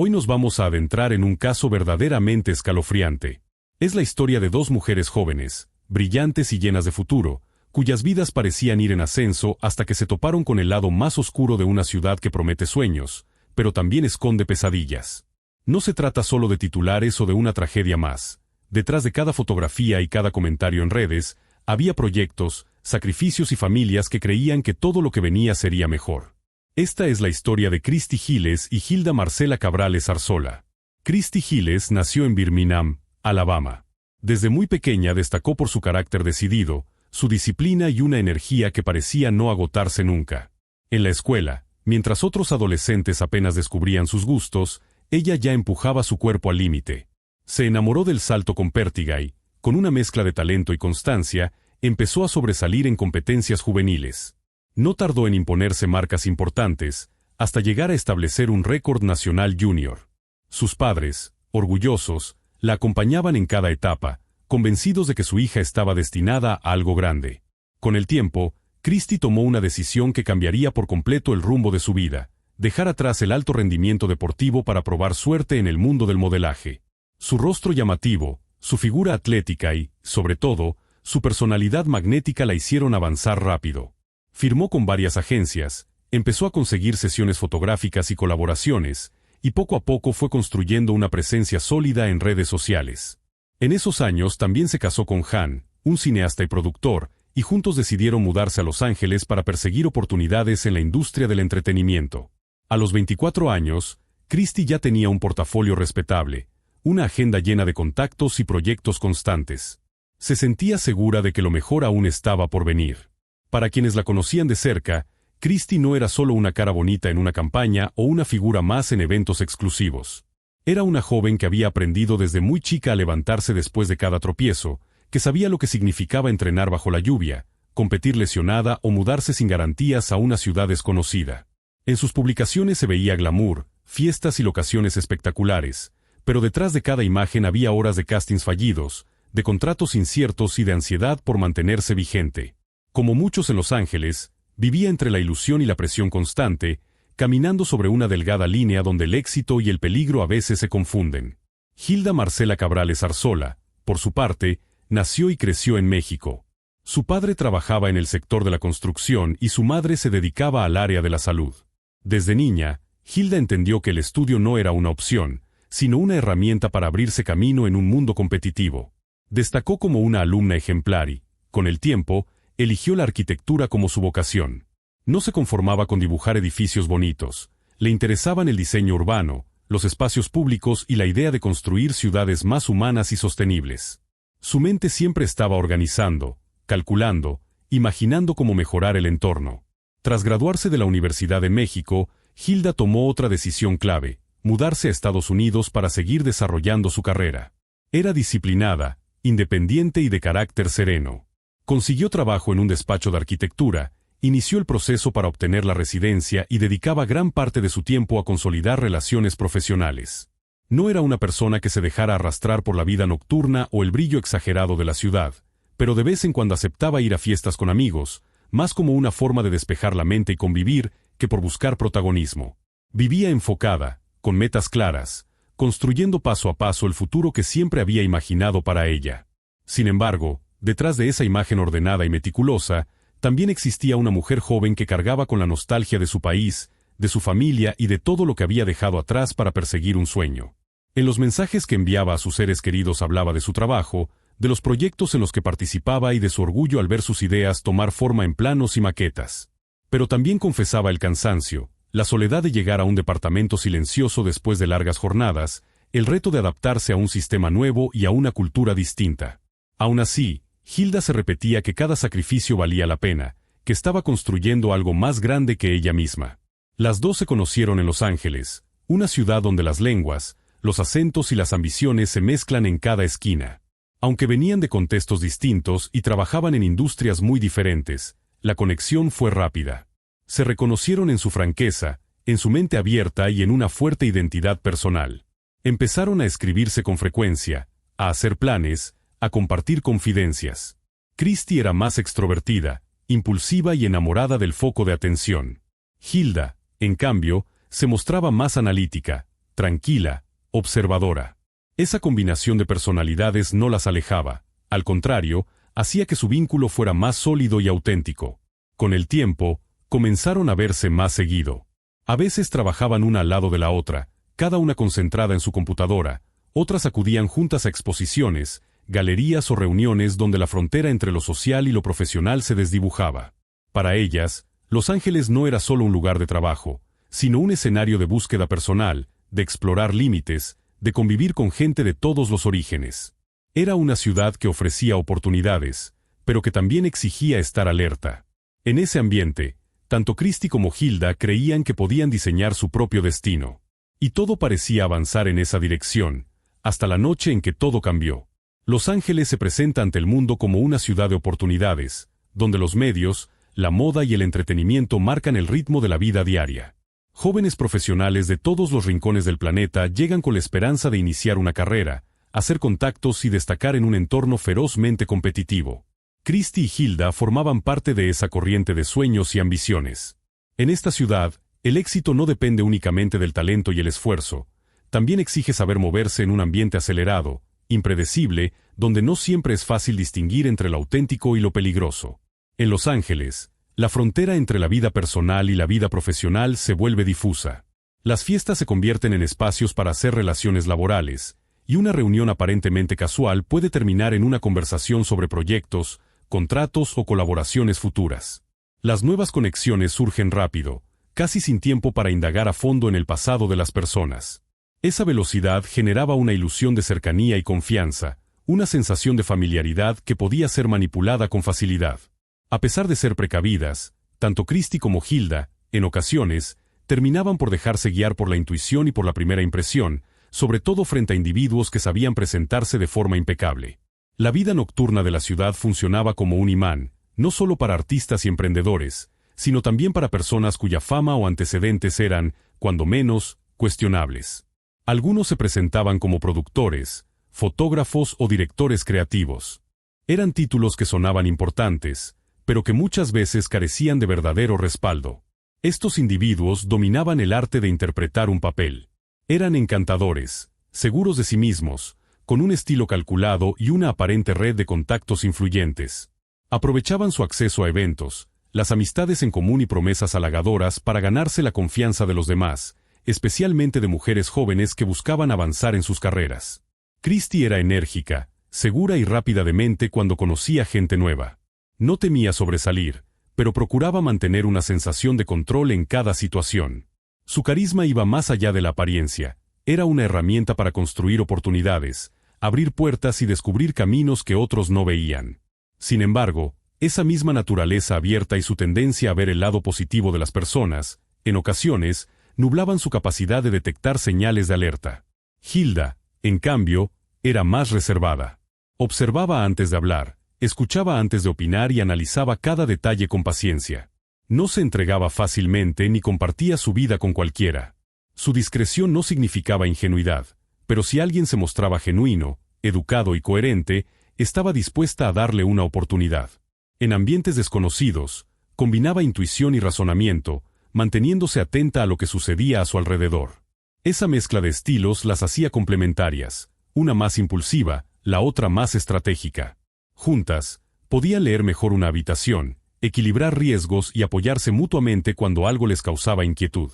Hoy nos vamos a adentrar en un caso verdaderamente escalofriante. Es la historia de dos mujeres jóvenes, brillantes y llenas de futuro, cuyas vidas parecían ir en ascenso hasta que se toparon con el lado más oscuro de una ciudad que promete sueños, pero también esconde pesadillas. No se trata solo de titulares o de una tragedia más. Detrás de cada fotografía y cada comentario en redes, había proyectos, sacrificios y familias que creían que todo lo que venía sería mejor. Esta es la historia de Christy Giles y Hilda Marcela Cabrales Arzola. Christy Giles nació en Birmingham, Alabama. Desde muy pequeña destacó por su carácter decidido, su disciplina y una energía que parecía no agotarse nunca. En la escuela, mientras otros adolescentes apenas descubrían sus gustos, ella ya empujaba su cuerpo al límite. Se enamoró del salto con pértiga y, con una mezcla de talento y constancia, empezó a sobresalir en competencias juveniles. No tardó en imponerse marcas importantes, hasta llegar a establecer un récord nacional junior. Sus padres, orgullosos, la acompañaban en cada etapa, convencidos de que su hija estaba destinada a algo grande. Con el tiempo, Christy tomó una decisión que cambiaría por completo el rumbo de su vida: dejar atrás el alto rendimiento deportivo para probar suerte en el mundo del modelaje. Su rostro llamativo, su figura atlética y, sobre todo, su personalidad magnética la hicieron avanzar rápido. Firmó con varias agencias, empezó a conseguir sesiones fotográficas y colaboraciones, y poco a poco fue construyendo una presencia sólida en redes sociales. En esos años también se casó con Han, un cineasta y productor, y juntos decidieron mudarse a Los Ángeles para perseguir oportunidades en la industria del entretenimiento. A los 24 años, Christy ya tenía un portafolio respetable, una agenda llena de contactos y proyectos constantes. Se sentía segura de que lo mejor aún estaba por venir. Para quienes la conocían de cerca, Christy no era solo una cara bonita en una campaña o una figura más en eventos exclusivos. Era una joven que había aprendido desde muy chica a levantarse después de cada tropiezo, que sabía lo que significaba entrenar bajo la lluvia, competir lesionada o mudarse sin garantías a una ciudad desconocida. En sus publicaciones se veía glamour, fiestas y locaciones espectaculares, pero detrás de cada imagen había horas de castings fallidos, de contratos inciertos y de ansiedad por mantenerse vigente. Como muchos en Los Ángeles, vivía entre la ilusión y la presión constante, caminando sobre una delgada línea donde el éxito y el peligro a veces se confunden. Hilda Marcela Cabrales Arzola, por su parte, nació y creció en México. Su padre trabajaba en el sector de la construcción y su madre se dedicaba al área de la salud. Desde niña, Hilda entendió que el estudio no era una opción, sino una herramienta para abrirse camino en un mundo competitivo. Destacó como una alumna ejemplar y, con el tiempo, eligió la arquitectura como su vocación. No se conformaba con dibujar edificios bonitos, le interesaban el diseño urbano, los espacios públicos y la idea de construir ciudades más humanas y sostenibles. Su mente siempre estaba organizando, calculando, imaginando cómo mejorar el entorno. Tras graduarse de la Universidad de México, Hilda tomó otra decisión clave: mudarse a Estados Unidos para seguir desarrollando su carrera. Era disciplinada, independiente y de carácter sereno. Consiguió trabajo en un despacho de arquitectura, inició el proceso para obtener la residencia y dedicaba gran parte de su tiempo a consolidar relaciones profesionales. No era una persona que se dejara arrastrar por la vida nocturna o el brillo exagerado de la ciudad, pero de vez en cuando aceptaba ir a fiestas con amigos, más como una forma de despejar la mente y convivir que por buscar protagonismo. Vivía enfocada, con metas claras, construyendo paso a paso el futuro que siempre había imaginado para ella. Sin embargo, detrás de esa imagen ordenada y meticulosa, también existía una mujer joven que cargaba con la nostalgia de su país, de su familia y de todo lo que había dejado atrás para perseguir un sueño. En los mensajes que enviaba a sus seres queridos hablaba de su trabajo, de los proyectos en los que participaba y de su orgullo al ver sus ideas tomar forma en planos y maquetas. Pero también confesaba el cansancio, la soledad de llegar a un departamento silencioso después de largas jornadas, el reto de adaptarse a un sistema nuevo y a una cultura distinta. Aún así, Hilda se repetía que cada sacrificio valía la pena, que estaba construyendo algo más grande que ella misma. Las dos se conocieron en Los Ángeles, una ciudad donde las lenguas, los acentos y las ambiciones se mezclan en cada esquina. Aunque venían de contextos distintos y trabajaban en industrias muy diferentes, la conexión fue rápida. Se reconocieron en su franqueza, en su mente abierta y en una fuerte identidad personal. Empezaron a escribirse con frecuencia, a hacer planes, a compartir confidencias. Christy era más extrovertida, impulsiva y enamorada del foco de atención. Hilda, en cambio, se mostraba más analítica, tranquila, observadora. Esa combinación de personalidades no las alejaba, al contrario, hacía que su vínculo fuera más sólido y auténtico. Con el tiempo, comenzaron a verse más seguido. A veces trabajaban una al lado de la otra, cada una concentrada en su computadora, otras acudían juntas a exposiciones, galerías o reuniones donde la frontera entre lo social y lo profesional se desdibujaba. Para ellas, Los Ángeles no era solo un lugar de trabajo, sino un escenario de búsqueda personal, de explorar límites, de convivir con gente de todos los orígenes. Era una ciudad que ofrecía oportunidades, pero que también exigía estar alerta. En ese ambiente, tanto Christie como Hilda creían que podían diseñar su propio destino. Y todo parecía avanzar en esa dirección, hasta la noche en que todo cambió. Los Ángeles se presenta ante el mundo como una ciudad de oportunidades, donde los medios, la moda y el entretenimiento marcan el ritmo de la vida diaria. Jóvenes profesionales de todos los rincones del planeta llegan con la esperanza de iniciar una carrera, hacer contactos y destacar en un entorno ferozmente competitivo. Christie y Hilda formaban parte de esa corriente de sueños y ambiciones. En esta ciudad, el éxito no depende únicamente del talento y el esfuerzo, también exige saber moverse en un ambiente acelerado, impredecible, donde no siempre es fácil distinguir entre lo auténtico y lo peligroso. En Los Ángeles, la frontera entre la vida personal y la vida profesional se vuelve difusa. Las fiestas se convierten en espacios para hacer relaciones laborales, y una reunión aparentemente casual puede terminar en una conversación sobre proyectos, contratos o colaboraciones futuras. Las nuevas conexiones surgen rápido, casi sin tiempo para indagar a fondo en el pasado de las personas. Esa velocidad generaba una ilusión de cercanía y confianza, una sensación de familiaridad que podía ser manipulada con facilidad. A pesar de ser precavidas, tanto Christie como Hilda, en ocasiones, terminaban por dejarse guiar por la intuición y por la primera impresión, sobre todo frente a individuos que sabían presentarse de forma impecable. La vida nocturna de la ciudad funcionaba como un imán, no solo para artistas y emprendedores, sino también para personas cuya fama o antecedentes eran, cuando menos, cuestionables. Algunos se presentaban como productores, fotógrafos o directores creativos. Eran títulos que sonaban importantes, pero que muchas veces carecían de verdadero respaldo. Estos individuos dominaban el arte de interpretar un papel. Eran encantadores, seguros de sí mismos, con un estilo calculado y una aparente red de contactos influyentes. Aprovechaban su acceso a eventos, las amistades en común y promesas halagadoras para ganarse la confianza de los demás, especialmente de mujeres jóvenes que buscaban avanzar en sus carreras. Christie era enérgica, segura y rápida de mente cuando conocía gente nueva. No temía sobresalir, pero procuraba mantener una sensación de control en cada situación. Su carisma iba más allá de la apariencia, era una herramienta para construir oportunidades, abrir puertas y descubrir caminos que otros no veían. Sin embargo, esa misma naturaleza abierta y su tendencia a ver el lado positivo de las personas, en ocasiones, nublaban su capacidad de detectar señales de alerta. Hilda, en cambio, era más reservada. Observaba antes de hablar, escuchaba antes de opinar y analizaba cada detalle con paciencia. No se entregaba fácilmente ni compartía su vida con cualquiera. Su discreción no significaba ingenuidad, pero si alguien se mostraba genuino, educado y coherente, estaba dispuesta a darle una oportunidad. En ambientes desconocidos, combinaba intuición y razonamiento, manteniéndose atenta a lo que sucedía a su alrededor. Esa mezcla de estilos las hacía complementarias, una más impulsiva, la otra más estratégica. Juntas, podían leer mejor una habitación, equilibrar riesgos y apoyarse mutuamente cuando algo les causaba inquietud.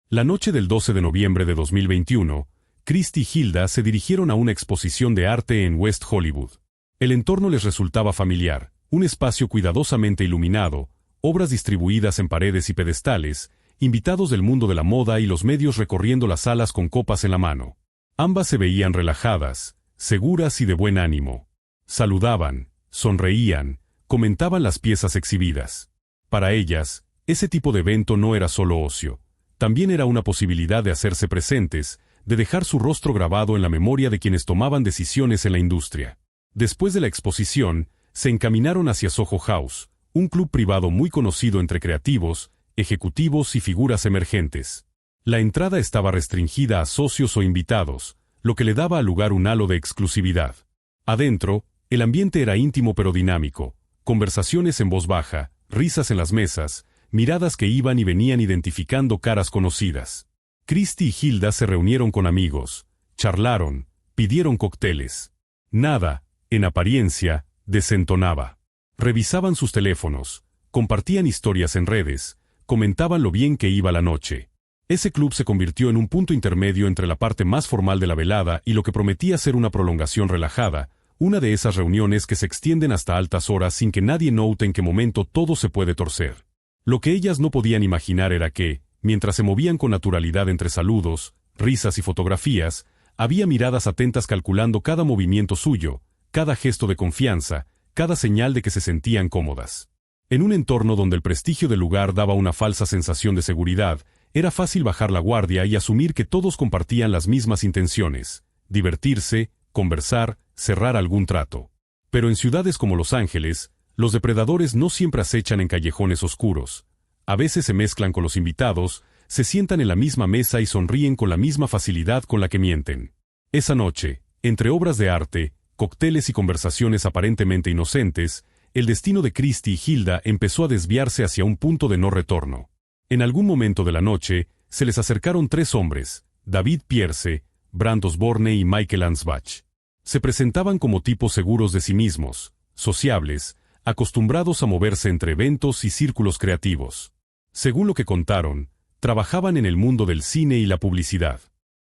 La noche del 12 de noviembre de 2021, Christie y Hilda se dirigieron a una exposición de arte en West Hollywood. El entorno les resultaba familiar, un espacio cuidadosamente iluminado, obras distribuidas en paredes y pedestales, invitados del mundo de la moda y los medios recorriendo las salas con copas en la mano. Ambas se veían relajadas, seguras y de buen ánimo. Saludaban, sonreían, comentaban las piezas exhibidas. Para ellas, ese tipo de evento no era solo ocio, también era una posibilidad de hacerse presentes, de dejar su rostro grabado en la memoria de quienes tomaban decisiones en la industria. Después de la exposición, se encaminaron hacia Soho House, un club privado muy conocido entre creativos, ejecutivos y figuras emergentes. La entrada estaba restringida a socios o invitados, lo que le daba al lugar un halo de exclusividad. Adentro, el ambiente era íntimo pero dinámico, conversaciones en voz baja, risas en las mesas, miradas que iban y venían identificando caras conocidas. Christie y Hilda se reunieron con amigos, charlaron, pidieron cócteles. Nada, en apariencia, desentonaba. Revisaban sus teléfonos, compartían historias en redes, comentaban lo bien que iba la noche. Ese club se convirtió en un punto intermedio entre la parte más formal de la velada y lo que prometía ser una prolongación relajada, una de esas reuniones que se extienden hasta altas horas sin que nadie note en qué momento todo se puede torcer. Lo que ellas no podían imaginar era que, mientras se movían con naturalidad entre saludos, risas y fotografías, había miradas atentas calculando cada movimiento suyo, cada gesto de confianza, cada señal de que se sentían cómodas. En un entorno donde el prestigio del lugar daba una falsa sensación de seguridad, era fácil bajar la guardia y asumir que todos compartían las mismas intenciones: divertirse, conversar, cerrar algún trato. Pero en ciudades como Los Ángeles, los depredadores no siempre acechan en callejones oscuros. A veces se mezclan con los invitados, se sientan en la misma mesa y sonríen con la misma facilidad con la que mienten. Esa noche, entre obras de arte, cócteles y conversaciones aparentemente inocentes, el destino de Christie y Hilda empezó a desviarse hacia un punto de no retorno. En algún momento de la noche, se les acercaron tres hombres: David Pierce, Brant Osborne y Michael Ansbach. Se presentaban como tipos seguros de sí mismos, sociables, acostumbrados a moverse entre eventos y círculos creativos. Según lo que contaron, trabajaban en el mundo del cine y la publicidad.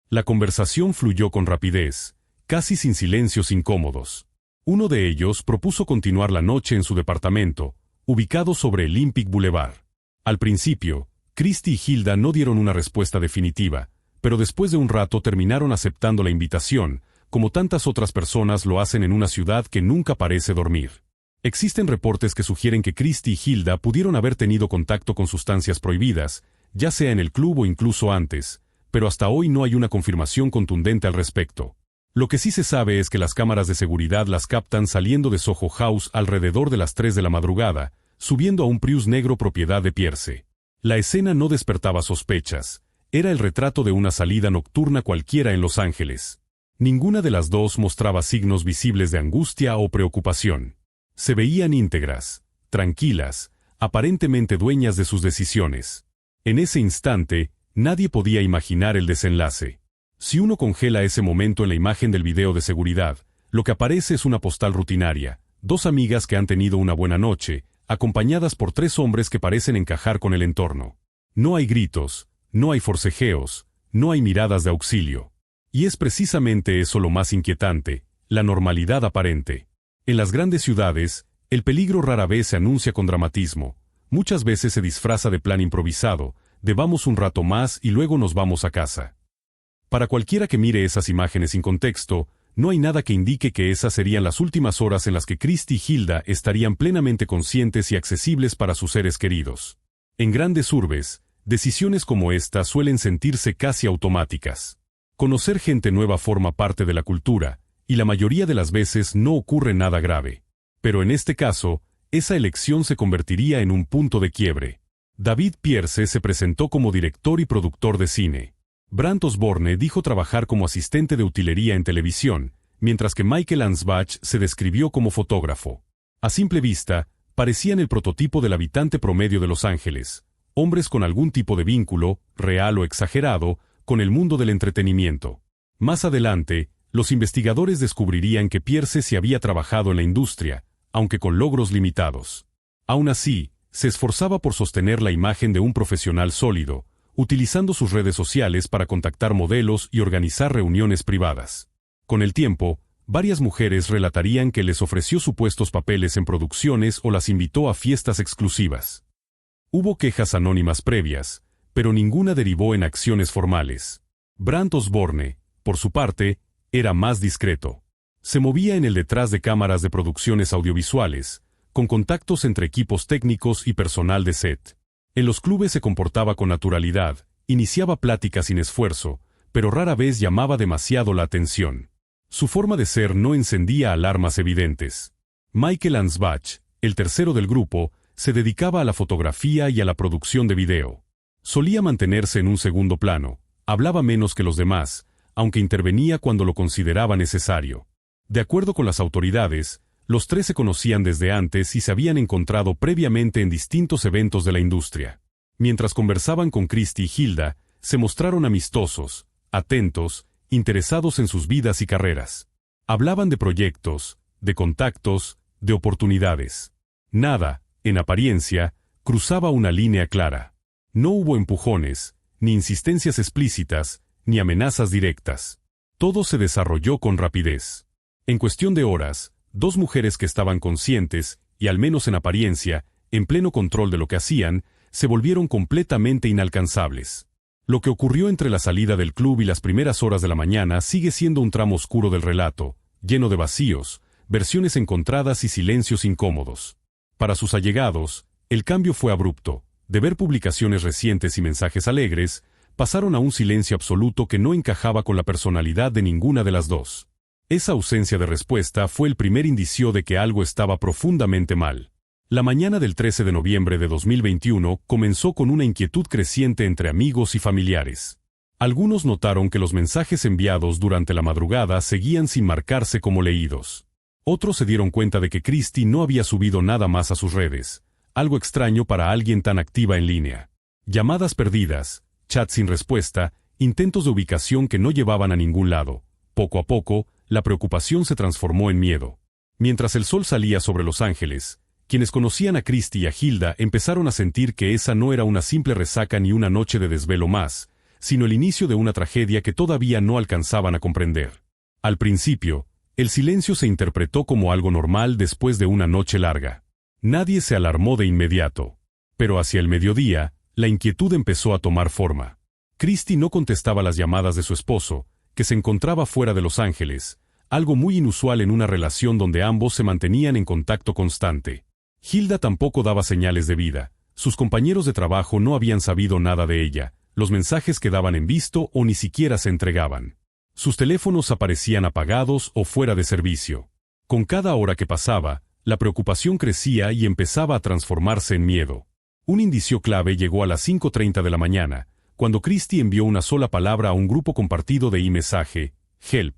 La conversación fluyó con rapidez, casi sin silencios incómodos. Uno de ellos propuso continuar la noche en su departamento, ubicado sobre el Olympic Boulevard. Al principio, Christie y Hilda no dieron una respuesta definitiva, pero después de un rato terminaron aceptando la invitación, como tantas otras personas lo hacen en una ciudad que nunca parece dormir. Existen reportes que sugieren que Christie y Hilda pudieron haber tenido contacto con sustancias prohibidas, ya sea en el club o incluso antes, pero hasta hoy no hay una confirmación contundente al respecto. Lo que sí se sabe es que las cámaras de seguridad las captan saliendo de Soho House alrededor de las 3 de la madrugada, subiendo a un Prius negro propiedad de Pierce. La escena no despertaba sospechas, era el retrato de una salida nocturna cualquiera en Los Ángeles. Ninguna de las dos mostraba signos visibles de angustia o preocupación. Se veían íntegras, tranquilas, aparentemente dueñas de sus decisiones. En ese instante, nadie podía imaginar el desenlace. Si uno congela ese momento en la imagen del video de seguridad, lo que aparece es una postal rutinaria: dos amigas que han tenido una buena noche, acompañadas por tres hombres que parecen encajar con el entorno. No hay gritos, no hay forcejeos, no hay miradas de auxilio. Y es precisamente eso lo más inquietante: la normalidad aparente. En las grandes ciudades, el peligro rara vez se anuncia con dramatismo. Muchas veces se disfraza de plan improvisado, de vamos un rato más y luego nos vamos a casa. Para cualquiera que mire esas imágenes sin contexto, no hay nada que indique que esas serían las últimas horas en las que Christie y Hilda estarían plenamente conscientes y accesibles para sus seres queridos. En grandes urbes, decisiones como esta suelen sentirse casi automáticas. Conocer gente nueva forma parte de la cultura, y la mayoría de las veces no ocurre nada grave. Pero en este caso, esa elección se convertiría en un punto de quiebre. David Pierce se presentó como director y productor de cine. Brant Osborne dijo trabajar como asistente de utilería en televisión, mientras que Michael Ansbach se describió como fotógrafo. A simple vista, parecían el prototipo del habitante promedio de Los Ángeles, hombres con algún tipo de vínculo, real o exagerado, con el mundo del entretenimiento. Más adelante, los investigadores descubrirían que Pierce sí había trabajado en la industria, aunque con logros limitados. Aún así, se esforzaba por sostener la imagen de un profesional sólido, utilizando sus redes sociales para contactar modelos y organizar reuniones privadas. Con el tiempo, varias mujeres relatarían que les ofreció supuestos papeles en producciones o las invitó a fiestas exclusivas. Hubo quejas anónimas previas, pero ninguna derivó en acciones formales. Brant Osborne, por su parte, era más discreto. Se movía en el detrás de cámaras de producciones audiovisuales, con contactos entre equipos técnicos y personal de set. En los clubes se comportaba con naturalidad, iniciaba pláticas sin esfuerzo, pero rara vez llamaba demasiado la atención. Su forma de ser no encendía alarmas evidentes. Michael Ansbach, el tercero del grupo, se dedicaba a la fotografía y a la producción de video. Solía mantenerse en un segundo plano, hablaba menos que los demás, aunque intervenía cuando lo consideraba necesario. De acuerdo con las autoridades, los tres se conocían desde antes y se habían encontrado previamente en distintos eventos de la industria. Mientras conversaban con Christie y Hilda, se mostraron amistosos, atentos, interesados en sus vidas y carreras. Hablaban de proyectos, de contactos, de oportunidades. Nada, en apariencia, cruzaba una línea clara. No hubo empujones, ni insistencias explícitas, ni amenazas directas. Todo se desarrolló con rapidez. En cuestión de horas, dos mujeres que estaban conscientes, y al menos en apariencia, en pleno control de lo que hacían, se volvieron completamente inalcanzables. Lo que ocurrió entre la salida del club y las primeras horas de la mañana sigue siendo un tramo oscuro del relato, lleno de vacíos, versiones encontradas y silencios incómodos. Para sus allegados, el cambio fue abrupto. De ver publicaciones recientes y mensajes alegres, pasaron a un silencio absoluto que no encajaba con la personalidad de ninguna de las dos. Esa ausencia de respuesta fue el primer indicio de que algo estaba profundamente mal. La mañana del 13 de noviembre de 2021 comenzó con una inquietud creciente entre amigos y familiares. Algunos notaron que los mensajes enviados durante la madrugada seguían sin marcarse como leídos. Otros se dieron cuenta de que Christie no había subido nada más a sus redes, algo extraño para alguien tan activa en línea. Llamadas perdidas, chats sin respuesta, intentos de ubicación que no llevaban a ningún lado. Poco a poco, la preocupación se transformó en miedo. Mientras el sol salía sobre Los Ángeles, quienes conocían a Christie y a Hilda empezaron a sentir que esa no era una simple resaca ni una noche de desvelo más, sino el inicio de una tragedia que todavía no alcanzaban a comprender. Al principio, el silencio se interpretó como algo normal después de una noche larga. Nadie se alarmó de inmediato. Pero hacia el mediodía, la inquietud empezó a tomar forma. Christie no contestaba las llamadas de su esposo, que se encontraba fuera de Los Ángeles, algo muy inusual en una relación donde ambos se mantenían en contacto constante. Hilda tampoco daba señales de vida. Sus compañeros de trabajo no habían sabido nada de ella, los mensajes quedaban en visto o ni siquiera se entregaban. Sus teléfonos aparecían apagados o fuera de servicio. Con cada hora que pasaba, la preocupación crecía y empezaba a transformarse en miedo. Un indicio clave llegó a las 5:30 de la mañana, cuando Christie envió una sola palabra a un grupo compartido de mensaje, Help.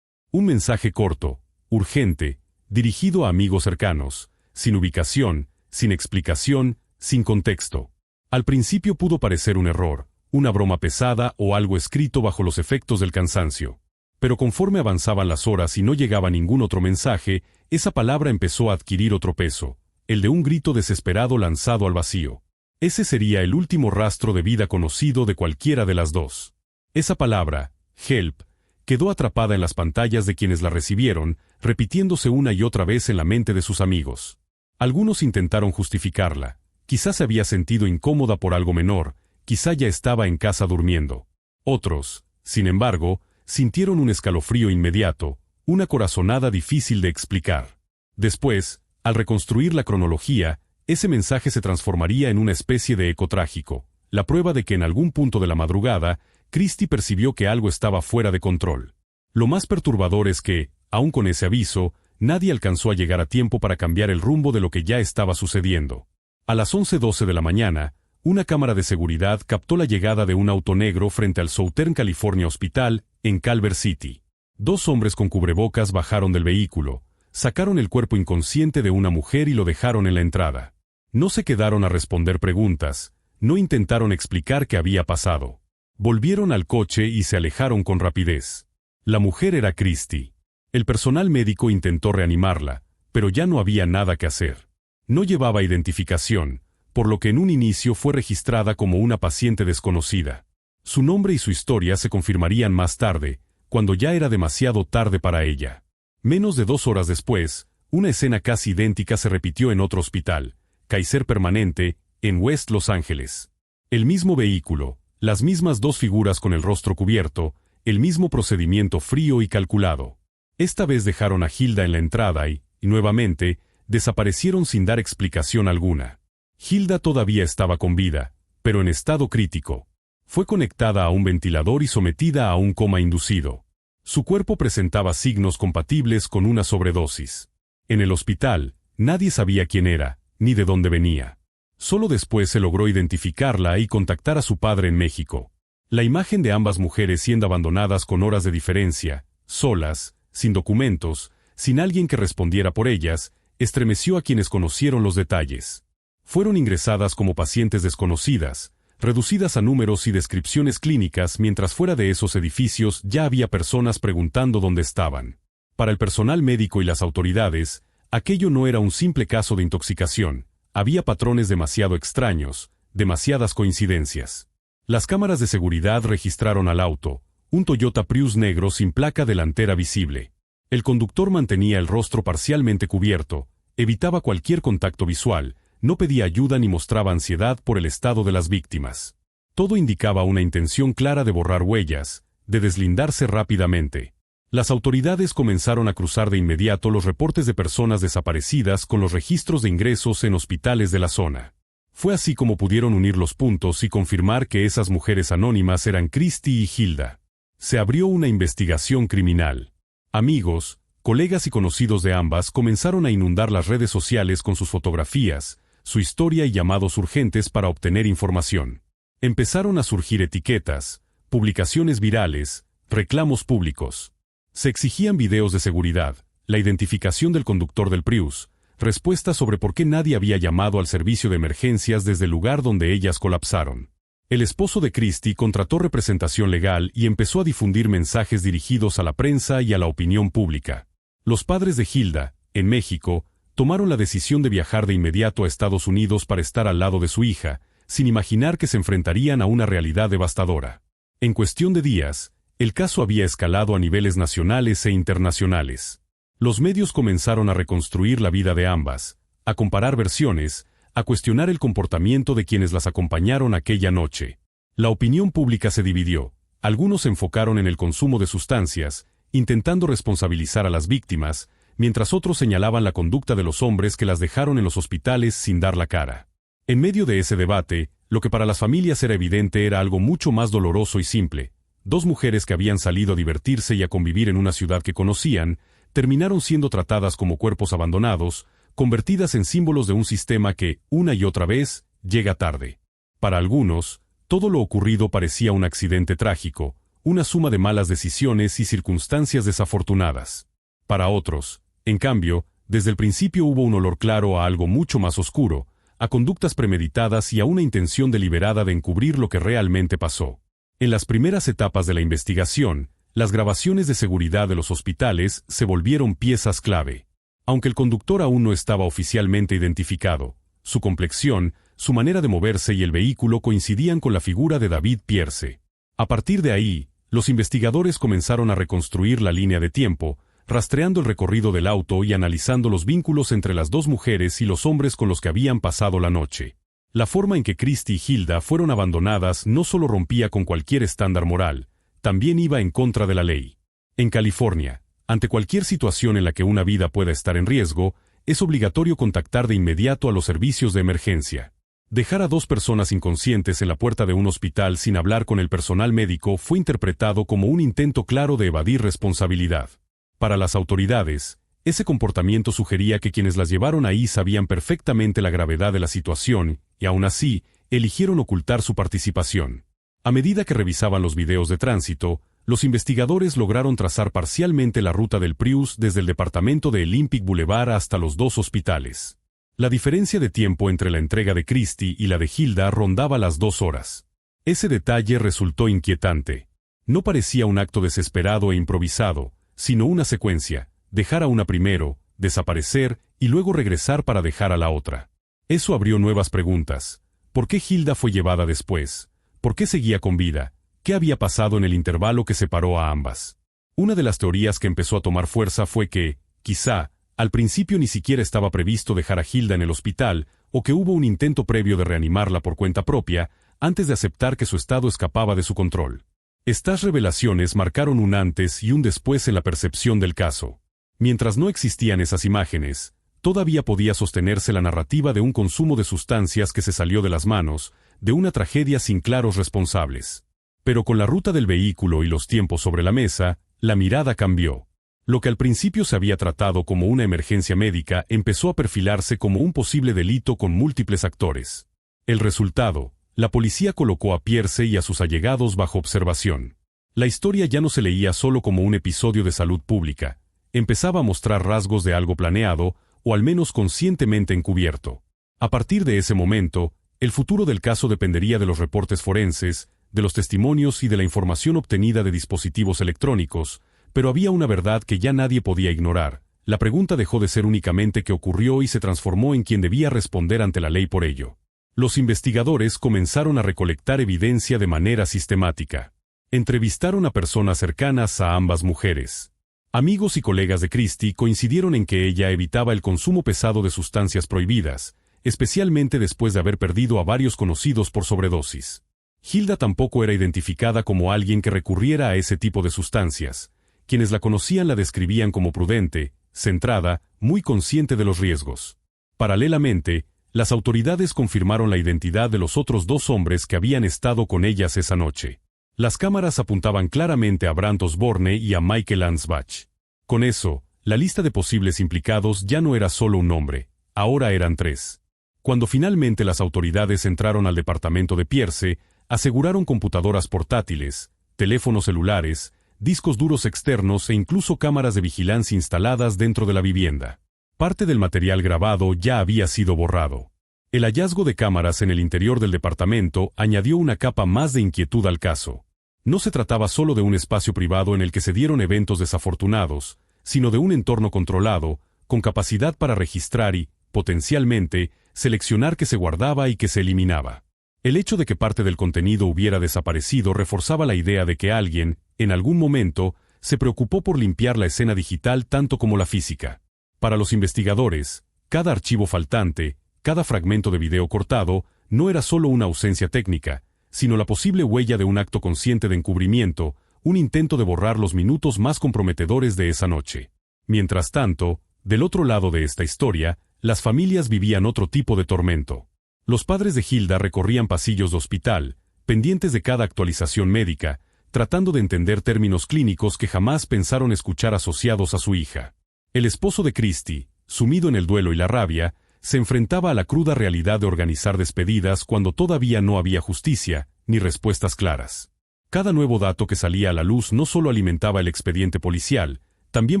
Un mensaje corto, urgente, dirigido a amigos cercanos, sin ubicación, sin explicación, sin contexto. Al principio pudo parecer un error, una broma pesada o algo escrito bajo los efectos del cansancio. Pero conforme avanzaban las horas y no llegaba ningún otro mensaje, esa palabra empezó a adquirir otro peso, el de un grito desesperado lanzado al vacío. Ese sería el último rastro de vida conocido de cualquiera de las dos. Esa palabra, help, quedó atrapada en las pantallas de quienes la recibieron, repitiéndose una y otra vez en la mente de sus amigos. Algunos intentaron justificarla. Quizás se había sentido incómoda por algo menor, quizá ya estaba en casa durmiendo. Otros, sin embargo, sintieron un escalofrío inmediato, una corazonada difícil de explicar. Después, al reconstruir la cronología, ese mensaje se transformaría en una especie de eco trágico, la prueba de que en algún punto de la madrugada, Christie percibió que algo estaba fuera de control. Lo más perturbador es que, aun con ese aviso, nadie alcanzó a llegar a tiempo para cambiar el rumbo de lo que ya estaba sucediendo. A las 11:12 de la mañana, una cámara de seguridad captó la llegada de un auto negro frente al Southern California Hospital, en Culver City. Dos hombres con cubrebocas bajaron del vehículo, sacaron el cuerpo inconsciente de una mujer y lo dejaron en la entrada. No se quedaron a responder preguntas, no intentaron explicar qué había pasado. Volvieron al coche y se alejaron con rapidez. La mujer era Christie. El personal médico intentó reanimarla, pero ya no había nada que hacer. No llevaba identificación, por lo que en un inicio fue registrada como una paciente desconocida. Su nombre y su historia se confirmarían más tarde, cuando ya era demasiado tarde para ella. Menos de 2 horas después, una escena casi idéntica se repitió en otro hospital, Kaiser Permanente, en West Los Ángeles. El mismo vehículo, las mismas dos figuras con el rostro cubierto, el mismo procedimiento frío y calculado. Esta vez dejaron a Hilda en la entrada y, nuevamente, desaparecieron sin dar explicación alguna. Hilda todavía estaba con vida, pero en estado crítico. Fue conectada a un ventilador y sometida a un coma inducido. Su cuerpo presentaba signos compatibles con una sobredosis. En el hospital, nadie sabía quién era, ni de dónde venía. Solo después se logró identificarla y contactar a su padre en México. La imagen de ambas mujeres siendo abandonadas con horas de diferencia, solas, sin documentos, sin alguien que respondiera por ellas, estremeció a quienes conocieron los detalles. Fueron ingresadas como pacientes desconocidas, reducidas a números y descripciones clínicas, mientras fuera de esos edificios ya había personas preguntando dónde estaban. Para el personal médico y las autoridades, aquello no era un simple caso de intoxicación, había patrones demasiado extraños, demasiadas coincidencias. Las cámaras de seguridad registraron al auto, un Toyota Prius negro sin placa delantera visible. El conductor mantenía el rostro parcialmente cubierto, evitaba cualquier contacto visual, no pedía ayuda ni mostraba ansiedad por el estado de las víctimas. Todo indicaba una intención clara de borrar huellas, de deslindarse rápidamente. Las autoridades comenzaron a cruzar de inmediato los reportes de personas desaparecidas con los registros de ingresos en hospitales de la zona. Fue así como pudieron unir los puntos y confirmar que esas mujeres anónimas eran Christy y Hilda. Se abrió una investigación criminal. Amigos, colegas y conocidos de ambas comenzaron a inundar las redes sociales con sus fotografías, su historia y llamados urgentes para obtener información. Empezaron a surgir etiquetas, publicaciones virales, reclamos públicos. Se exigían videos de seguridad, la identificación del conductor del Prius, respuestas sobre por qué nadie había llamado al servicio de emergencias desde el lugar donde ellas colapsaron. El esposo de Christy contrató representación legal y empezó a difundir mensajes dirigidos a la prensa y a la opinión pública. Los padres de Hilda, en México, tomaron la decisión de viajar de inmediato a Estados Unidos para estar al lado de su hija, sin imaginar que se enfrentarían a una realidad devastadora. En cuestión de días, el caso había escalado a niveles nacionales e internacionales. Los medios comenzaron a reconstruir la vida de ambas, a comparar versiones, a cuestionar el comportamiento de quienes las acompañaron aquella noche. La opinión pública se dividió. Algunos se enfocaron en el consumo de sustancias, intentando responsabilizar a las víctimas, mientras otros señalaban la conducta de los hombres que las dejaron en los hospitales sin dar la cara. En medio de ese debate, lo que para las familias era evidente era algo mucho más doloroso y simple. Dos mujeres que habían salido a divertirse y a convivir en una ciudad que conocían, terminaron siendo tratadas como cuerpos abandonados, convertidas en símbolos de un sistema que, una y otra vez, llega tarde. Para algunos, todo lo ocurrido parecía un accidente trágico, una suma de malas decisiones y circunstancias desafortunadas. Para otros, en cambio, desde el principio hubo un olor claro a algo mucho más oscuro, a conductas premeditadas y a una intención deliberada de encubrir lo que realmente pasó. En las primeras etapas de la investigación, las grabaciones de seguridad de los hospitales se volvieron piezas clave. Aunque el conductor aún no estaba oficialmente identificado, su complexión, su manera de moverse y el vehículo coincidían con la figura de David Pierce. A partir de ahí, los investigadores comenzaron a reconstruir la línea de tiempo, rastreando el recorrido del auto y analizando los vínculos entre las dos mujeres y los hombres con los que habían pasado la noche. La forma en que Christy y Hilda fueron abandonadas no solo rompía con cualquier estándar moral, también iba en contra de la ley. En California, ante cualquier situación en la que una vida pueda estar en riesgo, es obligatorio contactar de inmediato a los servicios de emergencia. Dejar a dos personas inconscientes en la puerta de un hospital sin hablar con el personal médico fue interpretado como un intento claro de evadir responsabilidad. Para las autoridades, ese comportamiento sugería que quienes las llevaron ahí sabían perfectamente la gravedad de la situación, y aún así, eligieron ocultar su participación. A medida que revisaban los videos de tránsito, los investigadores lograron trazar parcialmente la ruta del Prius desde el departamento de Olympic Boulevard hasta los dos hospitales. La diferencia de tiempo entre la entrega de Christy y la de Hilda rondaba las 2 horas. Ese detalle resultó inquietante. No parecía un acto desesperado e improvisado, sino una secuencia: dejar a una primero, desaparecer y luego regresar para dejar a la otra. Eso abrió nuevas preguntas. ¿Por qué Hilda fue llevada después? ¿Por qué seguía con vida? ¿Qué había pasado en el intervalo que separó a ambas? Una de las teorías que empezó a tomar fuerza fue que, quizá, al principio ni siquiera estaba previsto dejar a Hilda en el hospital, o que hubo un intento previo de reanimarla por cuenta propia, antes de aceptar que su estado escapaba de su control. Estas revelaciones marcaron un antes y un después en la percepción del caso. Mientras no existían esas imágenes, todavía podía sostenerse la narrativa de un consumo de sustancias que se salió de las manos, de una tragedia sin claros responsables. Pero con la ruta del vehículo y los tiempos sobre la mesa, la mirada cambió. Lo que al principio se había tratado como una emergencia médica empezó a perfilarse como un posible delito con múltiples actores. El resultado: la policía colocó a Pierce y a sus allegados bajo observación. La historia ya no se leía solo como un episodio de salud pública. Empezaba a mostrar rasgos de algo planeado, o al menos conscientemente encubierto. A partir de ese momento, El futuro del caso dependería de los reportes forenses, de los testimonios y de la información obtenida de dispositivos electrónicos, pero había una verdad que ya nadie podía ignorar. La pregunta dejó de ser únicamente qué ocurrió y se transformó en quién debía responder ante la ley por ello. Los investigadores comenzaron a recolectar evidencia de manera sistemática. Entrevistaron a personas cercanas a ambas mujeres. Amigos y colegas de Christie coincidieron en que ella evitaba el consumo pesado de sustancias prohibidas, especialmente después de haber perdido a varios conocidos por sobredosis. Hilda tampoco era identificada como alguien que recurriera a ese tipo de sustancias. Quienes la conocían la describían como prudente, centrada, muy consciente de los riesgos. Paralelamente, las autoridades confirmaron la identidad de los otros 2 hombres que habían estado con ellas esa noche. Las cámaras apuntaban claramente a Brandt Osborne y a Michael Ansbach. Con eso, la lista de posibles implicados ya no era solo un nombre, ahora eran 3. Cuando finalmente las autoridades entraron al departamento de Pierce, aseguraron computadoras portátiles, teléfonos celulares, discos duros externos e incluso cámaras de vigilancia instaladas dentro de la vivienda. Parte del material grabado ya había sido borrado. El hallazgo de cámaras en el interior del departamento añadió una capa más de inquietud al caso. No se trataba solo de un espacio privado en el que se dieron eventos desafortunados, sino de un entorno controlado, con capacidad para registrar y, potencialmente, seleccionar qué se guardaba y qué se eliminaba. El hecho de que parte del contenido hubiera desaparecido reforzaba la idea de que alguien, en algún momento, se preocupó por limpiar la escena digital tanto como la física. Para los investigadores, cada archivo faltante, cada fragmento de video cortado, no era solo una ausencia técnica, sino la posible huella de un acto consciente de encubrimiento, un intento de borrar los minutos más comprometedores de esa noche. Mientras tanto, del otro lado de esta historia, las familias vivían otro tipo de tormento. Los padres de Hilda recorrían pasillos de hospital, pendientes de cada actualización médica, tratando de entender términos clínicos que jamás pensaron escuchar asociados a su hija. El esposo de Christie, sumido en el duelo y la rabia, se enfrentaba a la cruda realidad de organizar despedidas cuando todavía no había justicia, ni respuestas claras. Cada nuevo dato que salía a la luz no solo alimentaba el expediente policial, también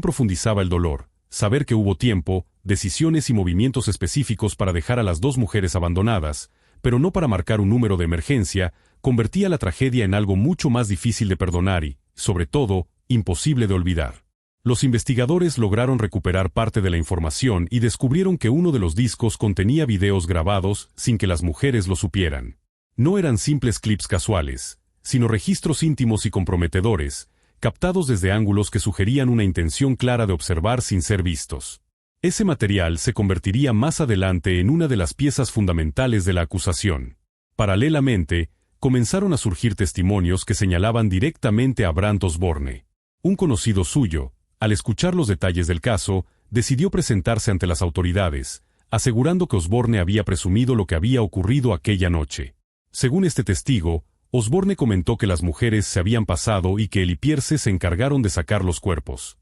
profundizaba el dolor. Saber que hubo tiempo, decisiones y movimientos específicos para dejar a las 2 mujeres abandonadas, pero no para marcar un número de emergencia, convertía la tragedia en algo mucho más difícil de perdonar y, sobre todo, imposible de olvidar. Los investigadores lograron recuperar parte de la información y descubrieron que uno de los discos contenía videos grabados sin que las mujeres lo supieran. No eran simples clips casuales, sino registros íntimos y comprometedores, captados desde ángulos que sugerían una intención clara de observar sin ser vistos. Ese material se convertiría más adelante en una de las piezas fundamentales de la acusación. Paralelamente, comenzaron a surgir testimonios que señalaban directamente a Brandt Osborne. Un conocido suyo, al escuchar los detalles del caso, decidió presentarse ante las autoridades, asegurando que Osborne había presumido lo que había ocurrido aquella noche. Según este testigo, Osborne comentó que las mujeres se habían pasado y que él y Pierce se encargaron de sacar los cuerpos.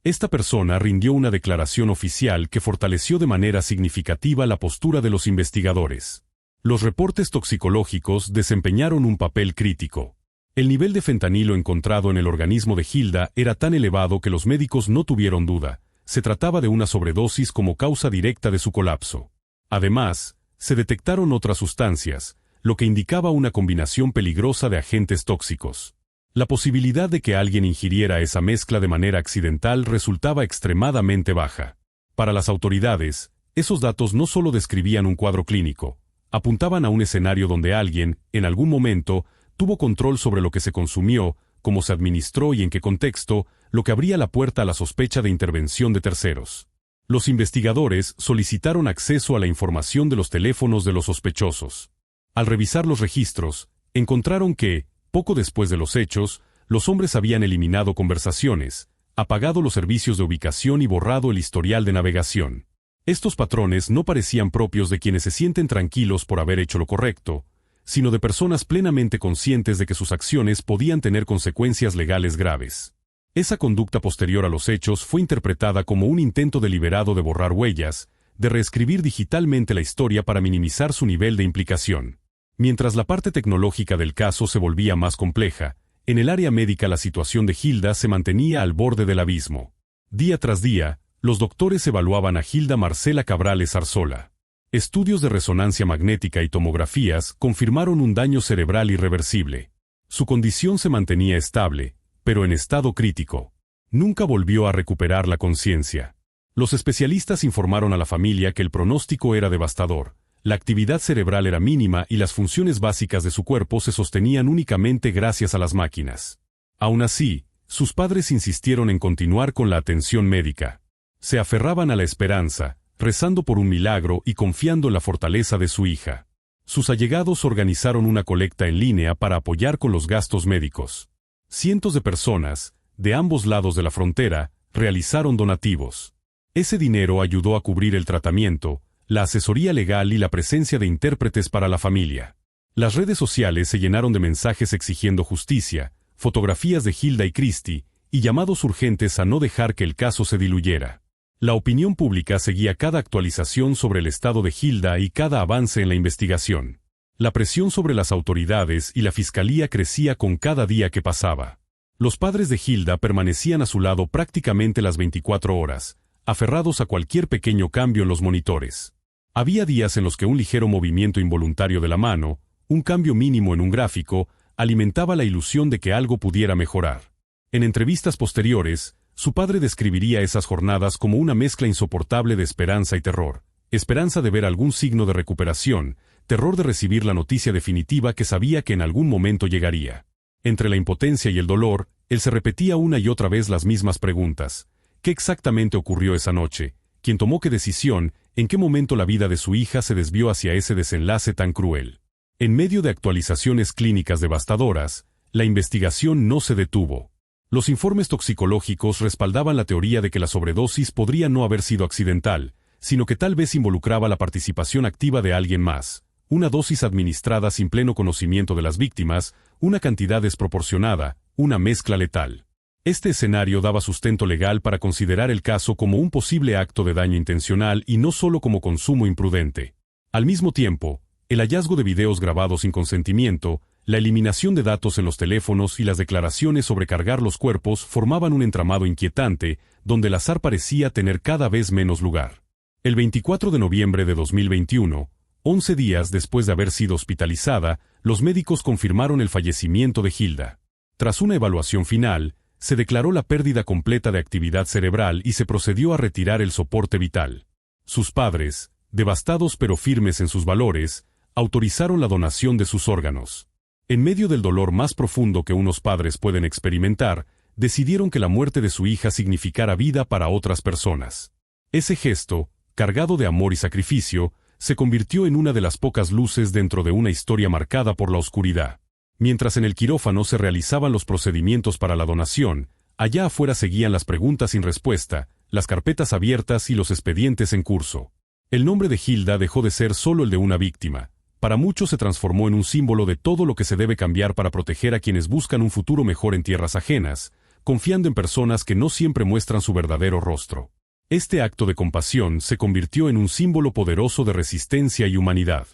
Esta persona rindió una declaración oficial que fortaleció de manera significativa la postura de los investigadores. Los reportes toxicológicos desempeñaron un papel crítico. El nivel de fentanilo encontrado en el organismo de Hilda era tan elevado que los médicos no tuvieron duda. Se trataba de una sobredosis como causa directa de su colapso. Además, se detectaron otras sustancias, lo que indicaba una combinación peligrosa de agentes tóxicos. La posibilidad de que alguien ingiriera esa mezcla de manera accidental resultaba extremadamente baja. Para las autoridades, esos datos no solo describían un cuadro clínico, apuntaban a un escenario donde alguien, en algún momento, tuvo control sobre lo que se consumió, cómo se administró y en qué contexto, lo que abría la puerta a la sospecha de intervención de terceros. Los investigadores solicitaron acceso a la información de los teléfonos de los sospechosos. Al revisar los registros, encontraron que, poco después de los hechos, los hombres habían eliminado conversaciones, apagado los servicios de ubicación y borrado el historial de navegación. Estos patrones no parecían propios de quienes se sienten tranquilos por haber hecho lo correcto, sino de personas plenamente conscientes de que sus acciones podían tener consecuencias legales graves. Esa conducta posterior a los hechos fue interpretada como un intento deliberado de borrar huellas, de reescribir digitalmente la historia para minimizar su nivel de implicación. Mientras la parte tecnológica del caso se volvía más compleja, en el área médica la situación de Hilda se mantenía al borde del abismo. Día tras día, los doctores evaluaban a Hilda Marcela Cabrales Arzola. Estudios de resonancia magnética y tomografías confirmaron un daño cerebral irreversible. Su condición se mantenía estable, pero en estado crítico. Nunca volvió a recuperar la conciencia. Los especialistas informaron a la familia que el pronóstico era devastador. La actividad cerebral era mínima y las funciones básicas de su cuerpo se sostenían únicamente gracias a las máquinas. Aún así, sus padres insistieron en continuar con la atención médica. Se aferraban a la esperanza, rezando por un milagro y confiando en la fortaleza de su hija. Sus allegados organizaron una colecta en línea para apoyar con los gastos médicos. Cientos de personas, de ambos lados de la frontera, realizaron donativos. Ese dinero ayudó a cubrir el tratamiento, la asesoría legal y la presencia de intérpretes para la familia. Las redes sociales se llenaron de mensajes exigiendo justicia, fotografías de Hilda y Christy, y llamados urgentes a no dejar que el caso se diluyera. La opinión pública seguía cada actualización sobre el estado de Hilda y cada avance en la investigación. La presión sobre las autoridades y la fiscalía crecía con cada día que pasaba. Los padres de Hilda permanecían a su lado prácticamente las 24 horas, aferrados a cualquier pequeño cambio en los monitores. Había días en los que un ligero movimiento involuntario de la mano, un cambio mínimo en un gráfico, alimentaba la ilusión de que algo pudiera mejorar. En entrevistas posteriores, su padre describiría esas jornadas como una mezcla insoportable de esperanza y terror. Esperanza de ver algún signo de recuperación, terror de recibir la noticia definitiva que sabía que en algún momento llegaría. Entre la impotencia y el dolor, él se repetía una y otra vez las mismas preguntas. ¿Qué exactamente ocurrió esa noche? ¿Quién tomó qué decisión? ¿En qué momento la vida de su hija se desvió hacia ese desenlace tan cruel? En medio de actualizaciones clínicas devastadoras, la investigación no se detuvo. Los informes toxicológicos respaldaban la teoría de que la sobredosis podría no haber sido accidental, sino que tal vez involucraba la participación activa de alguien más, una dosis administrada sin pleno conocimiento de las víctimas, una cantidad desproporcionada, una mezcla letal. Este escenario daba sustento legal para considerar el caso como un posible acto de daño intencional y no solo como consumo imprudente. Al mismo tiempo, el hallazgo de videos grabados sin consentimiento, la eliminación de datos en los teléfonos y las declaraciones sobre cargar los cuerpos formaban un entramado inquietante, donde el azar parecía tener cada vez menos lugar. El 24 de noviembre de 2021, 11 días después de haber sido hospitalizada, los médicos confirmaron el fallecimiento de Hilda. Tras una evaluación final, se declaró la pérdida completa de actividad cerebral y se procedió a retirar el soporte vital. Sus padres, devastados pero firmes en sus valores, autorizaron la donación de sus órganos. En medio del dolor más profundo que unos padres pueden experimentar, decidieron que la muerte de su hija significara vida para otras personas. Ese gesto, cargado de amor y sacrificio, se convirtió en una de las pocas luces dentro de una historia marcada por la oscuridad. Mientras en el quirófano se realizaban los procedimientos para la donación, allá afuera seguían las preguntas sin respuesta, las carpetas abiertas y los expedientes en curso. El nombre de Hilda dejó de ser solo el de una víctima. Para muchos se transformó en un símbolo de todo lo que se debe cambiar para proteger a quienes buscan un futuro mejor en tierras ajenas, confiando en personas que no siempre muestran su verdadero rostro. Este acto de compasión se convirtió en un símbolo poderoso de resistencia y humanidad.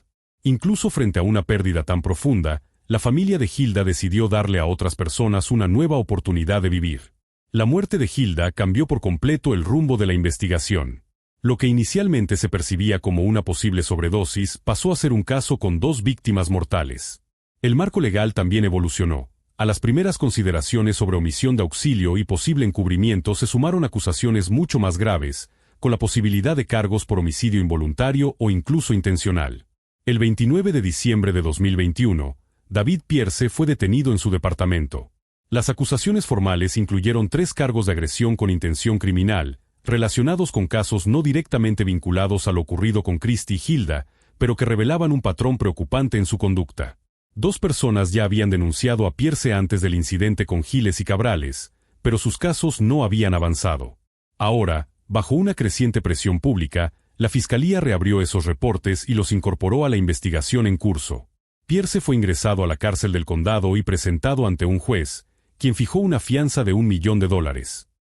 Incluso frente a una pérdida tan profunda, la familia de Hilda decidió darle a otras personas una nueva oportunidad de vivir. La muerte de Hilda cambió por completo el rumbo de la investigación. Lo que inicialmente se percibía como una posible sobredosis pasó a ser un caso con 2 víctimas mortales. El marco legal también evolucionó. A las primeras consideraciones sobre omisión de auxilio y posible encubrimiento se sumaron acusaciones mucho más graves, con la posibilidad de cargos por homicidio involuntario o incluso intencional. El 29 de diciembre de 2021, David Pierce fue detenido en su departamento. Las acusaciones formales incluyeron 3 cargos de agresión con intención criminal, relacionados con casos no directamente vinculados a lo ocurrido con Christy y Hilda, pero que revelaban un patrón preocupante en su conducta. 2 personas ya habían denunciado a Pierce antes del incidente con Giles y Cabrales, pero sus casos no habían avanzado. Ahora, bajo una creciente presión pública, la Fiscalía reabrió esos reportes y los incorporó a la investigación en curso. Pierce fue ingresado a la cárcel del condado y presentado ante un juez, quien fijó una fianza de $1 millón.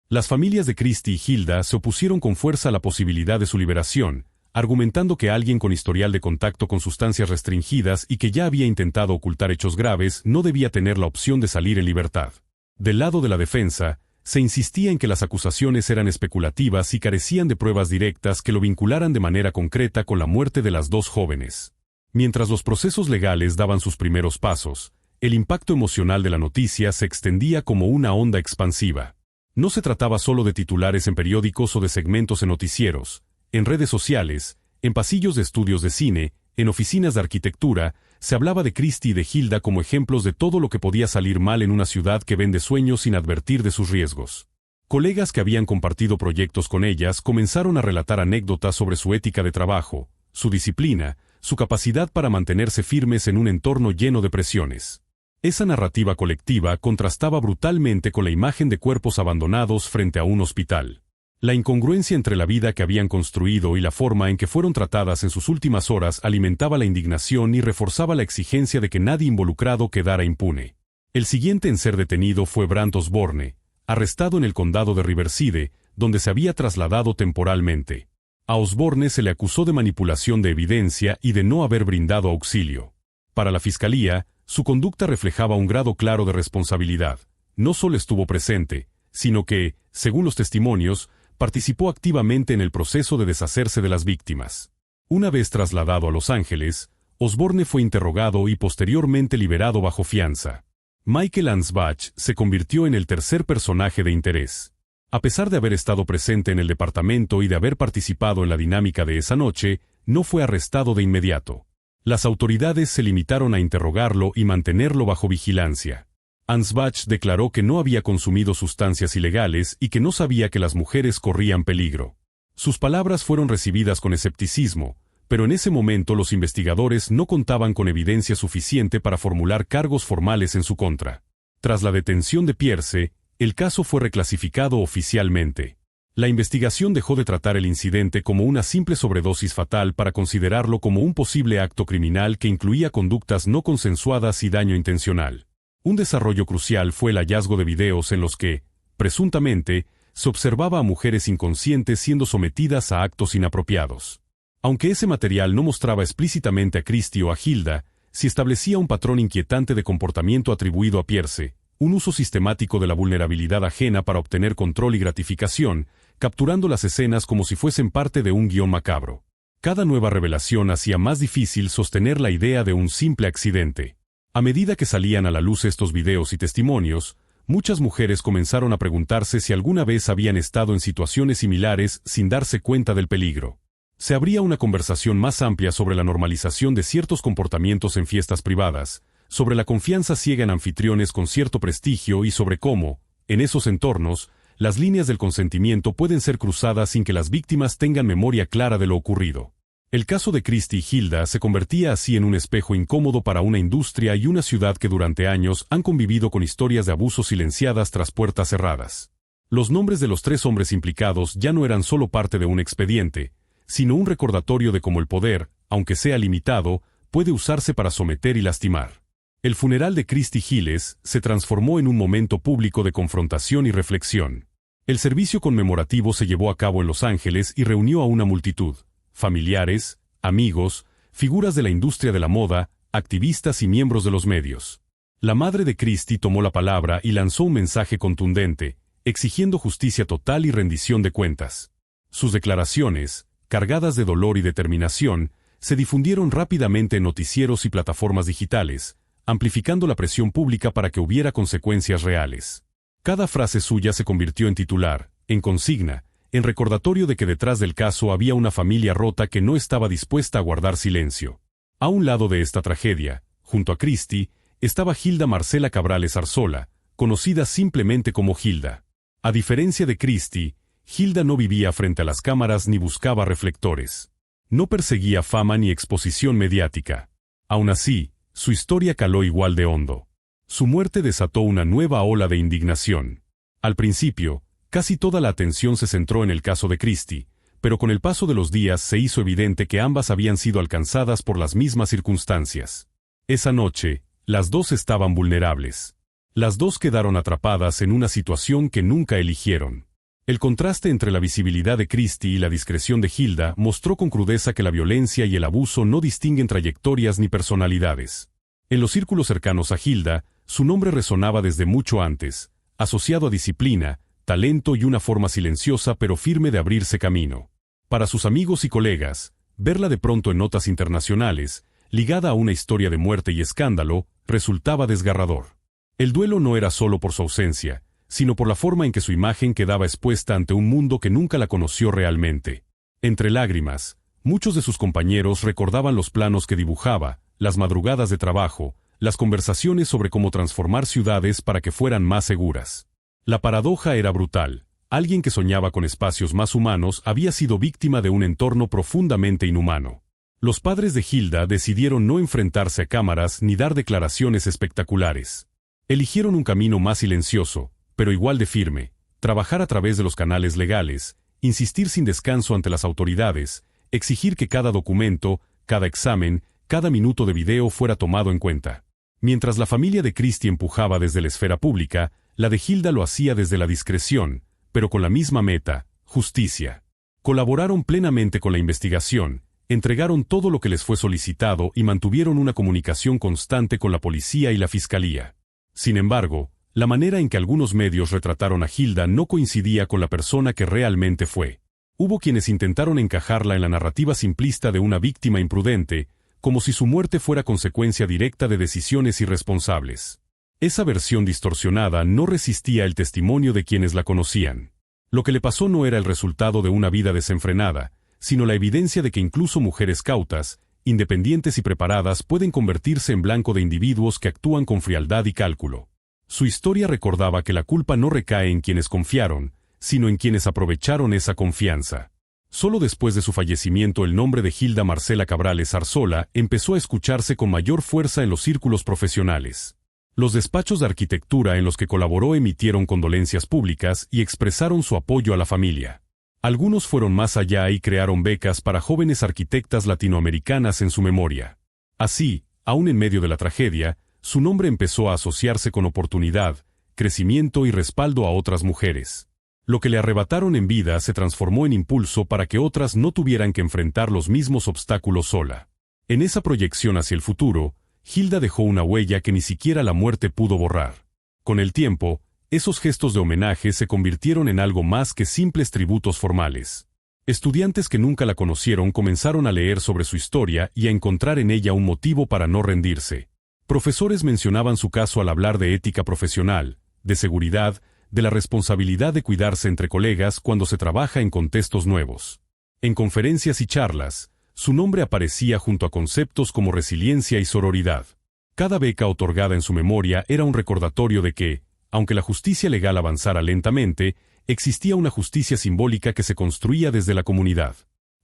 Las familias de Christy y Hilda se opusieron con fuerza a la posibilidad de su liberación, argumentando que alguien con historial de contacto con sustancias restringidas y que ya había intentado ocultar hechos graves no debía tener la opción de salir en libertad. Del lado de la defensa, Se insistía en que las acusaciones eran especulativas y carecían de pruebas directas que lo vincularan de manera concreta con la muerte de las dos jóvenes. Mientras los procesos legales daban sus primeros pasos, el impacto emocional de la noticia se extendía como una onda expansiva. No se trataba solo de titulares en periódicos o de segmentos en noticieros, en redes sociales, en pasillos de estudios de cine, en oficinas de arquitectura, se hablaba de Christie y de Hilda como ejemplos de todo lo que podía salir mal en una ciudad que vende sueños sin advertir de sus riesgos. Colegas que habían compartido proyectos con ellas comenzaron a relatar anécdotas sobre su ética de trabajo, su disciplina, su capacidad para mantenerse firmes en un entorno lleno de presiones. Esa narrativa colectiva contrastaba brutalmente con la imagen de cuerpos abandonados frente a un hospital. La incongruencia entre la vida que habían construido y la forma en que fueron tratadas en sus últimas horas alimentaba la indignación y reforzaba la exigencia de que nadie involucrado quedara impune. El siguiente en ser detenido fue Brant Osborne, arrestado en el condado de Riverside, donde se había trasladado temporalmente. A Osborne se le acusó de manipulación de evidencia y de no haber brindado auxilio. Para la fiscalía, su conducta reflejaba un grado claro de responsabilidad. No solo estuvo presente, sino que, según los testimonios, participó activamente en el proceso de deshacerse de las víctimas. Una vez trasladado a Los Ángeles, Osborne fue interrogado y posteriormente liberado bajo fianza. Michael Ansbach se convirtió en el tercer personaje de interés. A pesar de haber estado presente en el departamento y de haber participado en la dinámica de esa noche, no fue arrestado de inmediato. Las autoridades se limitaron a interrogarlo y mantenerlo bajo vigilancia. Ansbach declaró que no había consumido sustancias ilegales y que no sabía que las mujeres corrían peligro. Sus palabras fueron recibidas con escepticismo, pero en ese momento los investigadores no contaban con evidencia suficiente para formular cargos formales en su contra. Tras la detención de Pierce, el caso fue reclasificado oficialmente. La investigación dejó de tratar el incidente como una simple sobredosis fatal para considerarlo como un posible acto criminal que incluía conductas no consensuadas y daño intencional. Un desarrollo crucial fue el hallazgo de videos en los que, presuntamente, se observaba a mujeres inconscientes siendo sometidas a actos inapropiados. Aunque ese material no mostraba explícitamente a Christie o a Hilda, sí establecía un patrón inquietante de comportamiento atribuido a Pierce, un uso sistemático de la vulnerabilidad ajena para obtener control y gratificación, capturando las escenas como si fuesen parte de un guión macabro. Cada nueva revelación hacía más difícil sostener la idea de un simple accidente. A medida que salían a la luz estos videos y testimonios, muchas mujeres comenzaron a preguntarse si alguna vez habían estado en situaciones similares sin darse cuenta del peligro. Se abría una conversación más amplia sobre la normalización de ciertos comportamientos en fiestas privadas, sobre la confianza ciega en anfitriones con cierto prestigio y sobre cómo, en esos entornos, las líneas del consentimiento pueden ser cruzadas sin que las víctimas tengan memoria clara de lo ocurrido. El caso de Christie y Hilda se convertía así en un espejo incómodo para una industria y una ciudad que durante años han convivido con historias de abuso silenciadas tras puertas cerradas. Los nombres de los tres hombres implicados ya no eran solo parte de un expediente, sino un recordatorio de cómo el poder, aunque sea limitado, puede usarse para someter y lastimar. El funeral de Christie Giles se transformó en un momento público de confrontación y reflexión. El servicio conmemorativo se llevó a cabo en Los Ángeles y reunió a una multitud. Familiares, amigos, figuras de la industria de la moda, activistas y miembros de los medios. La madre de Christie tomó la palabra y lanzó un mensaje contundente, exigiendo justicia total y rendición de cuentas. Sus declaraciones, cargadas de dolor y determinación, se difundieron rápidamente en noticieros y plataformas digitales, amplificando la presión pública para que hubiera consecuencias reales. Cada frase suya se convirtió en titular, en consigna, en recordatorio de que detrás del caso había una familia rota que no estaba dispuesta a guardar silencio. A un lado de esta tragedia, junto a Christie, estaba Hilda Marcela Cabrales Arzola, conocida simplemente como Hilda. A diferencia de Christie, Hilda no vivía frente a las cámaras ni buscaba reflectores. No perseguía fama ni exposición mediática. Aún así, su historia caló igual de hondo. Su muerte desató una nueva ola de indignación. Al principio, casi toda la atención se centró en el caso de Christie, pero con el paso de los días se hizo evidente que ambas habían sido alcanzadas por las mismas circunstancias. Esa noche, las dos estaban vulnerables. Las dos quedaron atrapadas en una situación que nunca eligieron. El contraste entre la visibilidad de Christie y la discreción de Hilda mostró con crudeza que la violencia y el abuso no distinguen trayectorias ni personalidades. En los círculos cercanos a Hilda, su nombre resonaba desde mucho antes, asociado a disciplina, talento y una forma silenciosa pero firme de abrirse camino. Para sus amigos y colegas, verla de pronto en notas internacionales, ligada a una historia de muerte y escándalo, resultaba desgarrador. El duelo no era solo por su ausencia, sino por la forma en que su imagen quedaba expuesta ante un mundo que nunca la conoció realmente. Entre lágrimas, muchos de sus compañeros recordaban los planos que dibujaba, las madrugadas de trabajo, las conversaciones sobre cómo transformar ciudades para que fueran más seguras. La paradoja era brutal. Alguien que soñaba con espacios más humanos había sido víctima de un entorno profundamente inhumano. Los padres de Hilda decidieron no enfrentarse a cámaras ni dar declaraciones espectaculares. Eligieron un camino más silencioso, pero igual de firme, trabajar a través de los canales legales, insistir sin descanso ante las autoridades, exigir que cada documento, cada examen, cada minuto de video fuera tomado en cuenta. Mientras la familia de Christie empujaba desde la esfera pública, la de Hilda lo hacía desde la discreción, pero con la misma meta, justicia. Colaboraron plenamente con la investigación, entregaron todo lo que les fue solicitado y mantuvieron una comunicación constante con la policía y la fiscalía. Sin embargo, la manera en que algunos medios retrataron a Hilda no coincidía con la persona que realmente fue. Hubo quienes intentaron encajarla en la narrativa simplista de una víctima imprudente, como si su muerte fuera consecuencia directa de decisiones irresponsables. Esa versión distorsionada no resistía el testimonio de quienes la conocían. Lo que le pasó no era el resultado de una vida desenfrenada, sino la evidencia de que incluso mujeres cautas, independientes y preparadas pueden convertirse en blanco de individuos que actúan con frialdad y cálculo. Su historia recordaba que la culpa no recae en quienes confiaron, sino en quienes aprovecharon esa confianza. Solo después de su fallecimiento el nombre de Hilda Marcela Cabrales Arzola empezó a escucharse con mayor fuerza en los círculos profesionales. Los despachos de arquitectura en los que colaboró emitieron condolencias públicas y expresaron su apoyo a la familia. Algunos fueron más allá y crearon becas para jóvenes arquitectas latinoamericanas en su memoria. Así, aún en medio de la tragedia, su nombre empezó a asociarse con oportunidad, crecimiento y respaldo a otras mujeres. Lo que le arrebataron en vida se transformó en impulso para que otras no tuvieran que enfrentar los mismos obstáculos sola. En esa proyección hacia el futuro, Hilda dejó una huella que ni siquiera la muerte pudo borrar. Con el tiempo, esos gestos de homenaje se convirtieron en algo más que simples tributos formales. Estudiantes que nunca la conocieron comenzaron a leer sobre su historia y a encontrar en ella un motivo para no rendirse. Profesores mencionaban su caso al hablar de ética profesional, de seguridad, de la responsabilidad de cuidarse entre colegas cuando se trabaja en contextos nuevos. En conferencias y charlas, su nombre aparecía junto a conceptos como resiliencia y sororidad. Cada beca otorgada en su memoria era un recordatorio de que, aunque la justicia legal avanzara lentamente, existía una justicia simbólica que se construía desde la comunidad.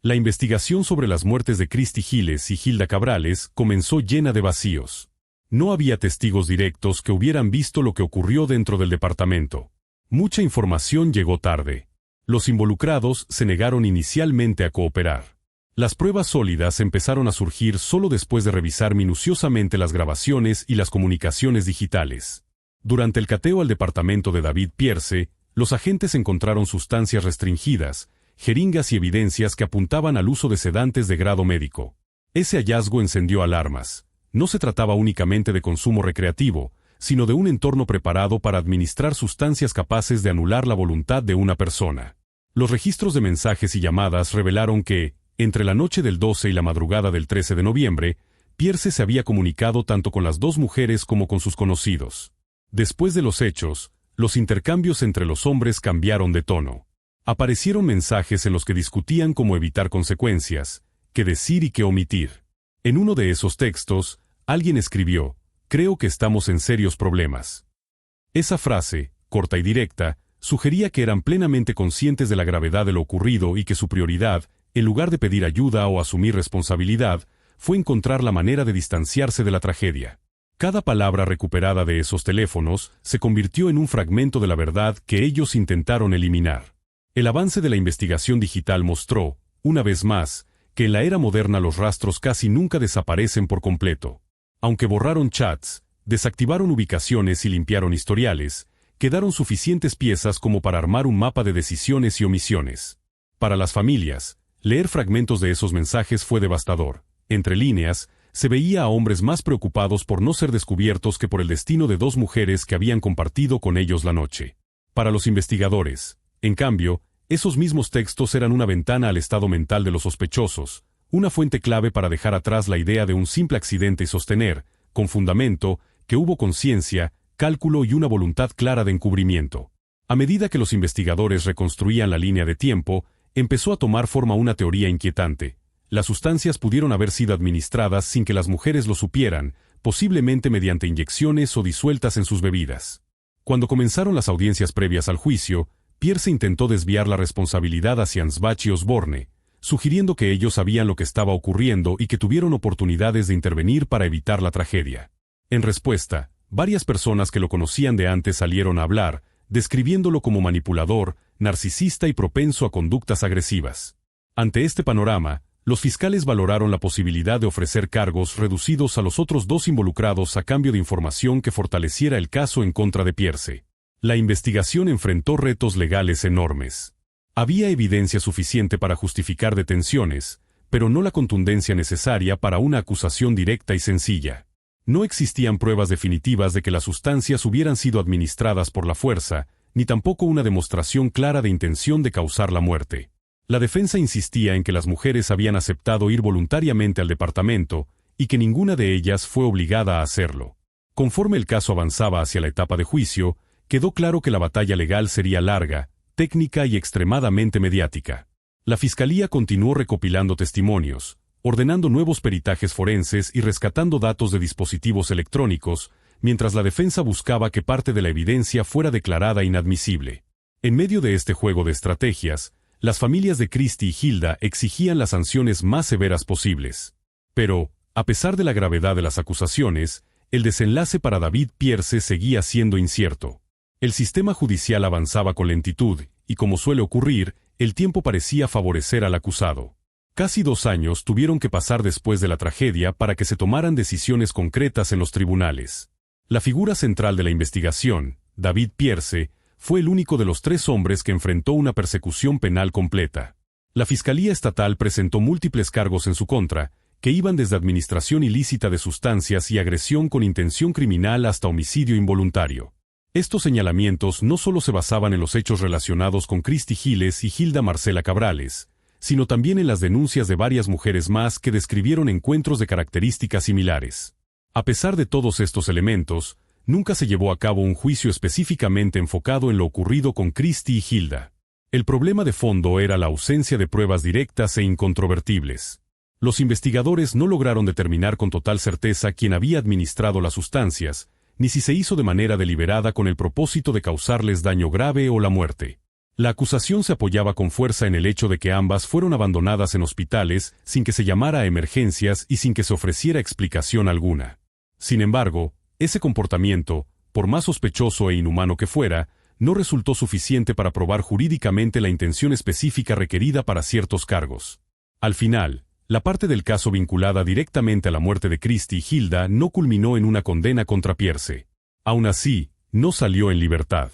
La investigación sobre las muertes de Christie Giles y Hilda Cabrales comenzó llena de vacíos. No había testigos directos que hubieran visto lo que ocurrió dentro del departamento. Mucha información llegó tarde. Los involucrados se negaron inicialmente a cooperar. Las pruebas sólidas empezaron a surgir solo después de revisar minuciosamente las grabaciones y las comunicaciones digitales. Durante el cateo al departamento de David Pierce, los agentes encontraron sustancias restringidas, jeringas y evidencias que apuntaban al uso de sedantes de grado médico. Ese hallazgo encendió alarmas. No se trataba únicamente de consumo recreativo, sino de un entorno preparado para administrar sustancias capaces de anular la voluntad de una persona. Los registros de mensajes y llamadas revelaron que, entre la noche del 12 y la madrugada del 13 de noviembre, Pierce se había comunicado tanto con las dos mujeres como con sus conocidos. Después de los hechos, los intercambios entre los hombres cambiaron de tono. Aparecieron mensajes en los que discutían cómo evitar consecuencias, qué decir y qué omitir. En uno de esos textos, alguien escribió: «Creo que estamos en serios problemas». Esa frase, corta y directa, sugería que eran plenamente conscientes de la gravedad de lo ocurrido y que su prioridad, en lugar de pedir ayuda o asumir responsabilidad, fue encontrar la manera de distanciarse de la tragedia. Cada palabra recuperada de esos teléfonos se convirtió en un fragmento de la verdad que ellos intentaron eliminar. El avance de la investigación digital mostró, una vez más, que en la era moderna los rastros casi nunca desaparecen por completo. Aunque borraron chats, desactivaron ubicaciones y limpiaron historiales, quedaron suficientes piezas como para armar un mapa de decisiones y omisiones. Para las familias, leer fragmentos de esos mensajes fue devastador. Entre líneas, se veía a hombres más preocupados por no ser descubiertos que por el destino de dos mujeres que habían compartido con ellos la noche. Para los investigadores, en cambio, esos mismos textos eran una ventana al estado mental de los sospechosos, una fuente clave para dejar atrás la idea de un simple accidente y sostener, con fundamento, que hubo conciencia, cálculo y una voluntad clara de encubrimiento. A medida que los investigadores reconstruían la línea de tiempo, empezó a tomar forma una teoría inquietante. Las sustancias pudieron haber sido administradas sin que las mujeres lo supieran, posiblemente mediante inyecciones o disueltas en sus bebidas. Cuando comenzaron las audiencias previas al juicio, Pierce intentó desviar la responsabilidad hacia Ansbach y Osborne, sugiriendo que ellos sabían lo que estaba ocurriendo y que tuvieron oportunidades de intervenir para evitar la tragedia. En respuesta, varias personas que lo conocían de antes salieron a hablar, describiéndolo como manipulador, narcisista y propenso a conductas agresivas. Ante este panorama, los fiscales valoraron la posibilidad de ofrecer cargos reducidos a los otros dos involucrados a cambio de información que fortaleciera el caso en contra de Pierce. La investigación enfrentó retos legales enormes. Había evidencia suficiente para justificar detenciones, pero no la contundencia necesaria para una acusación directa y sencilla. No existían pruebas definitivas de que las sustancias hubieran sido administradas por la fuerza, ni tampoco una demostración clara de intención de causar la muerte. La defensa insistía en que las mujeres habían aceptado ir voluntariamente al departamento y que ninguna de ellas fue obligada a hacerlo. Conforme el caso avanzaba hacia la etapa de juicio, quedó claro que la batalla legal sería larga, técnica y extremadamente mediática. La fiscalía continuó recopilando testimonios, ordenando nuevos peritajes forenses y rescatando datos de dispositivos electrónicos, mientras la defensa buscaba que parte de la evidencia fuera declarada inadmisible. En medio de este juego de estrategias, las familias de Christie y Hilda exigían las sanciones más severas posibles. Pero, a pesar de la gravedad de las acusaciones, el desenlace para David Pierce seguía siendo incierto. El sistema judicial avanzaba con lentitud, y como suele ocurrir, el tiempo parecía favorecer al acusado. Casi 2 años tuvieron que pasar después de la tragedia para que se tomaran decisiones concretas en los tribunales. La figura central de la investigación, David Pierce, fue el único de los 3 hombres que enfrentó una persecución penal completa. La Fiscalía Estatal presentó múltiples cargos en su contra, que iban desde administración ilícita de sustancias y agresión con intención criminal hasta homicidio involuntario. Estos señalamientos no solo se basaban en los hechos relacionados con Christie Giles y Hilda Marcela Cabrales, sino también en las denuncias de varias mujeres más que describieron encuentros de características similares. A pesar de todos estos elementos, nunca se llevó a cabo un juicio específicamente enfocado en lo ocurrido con Christie y Hilda. El problema de fondo era la ausencia de pruebas directas e incontrovertibles. Los investigadores no lograron determinar con total certeza quién había administrado las sustancias, ni si se hizo de manera deliberada con el propósito de causarles daño grave o la muerte. La acusación se apoyaba con fuerza en el hecho de que ambas fueron abandonadas en hospitales sin que se llamara a emergencias y sin que se ofreciera explicación alguna. Sin embargo, ese comportamiento, por más sospechoso e inhumano que fuera, no resultó suficiente para probar jurídicamente la intención específica requerida para ciertos cargos. Al final, la parte del caso vinculada directamente a la muerte de Christie y Hilda no culminó en una condena contra Pierce. Aún así, no salió en libertad.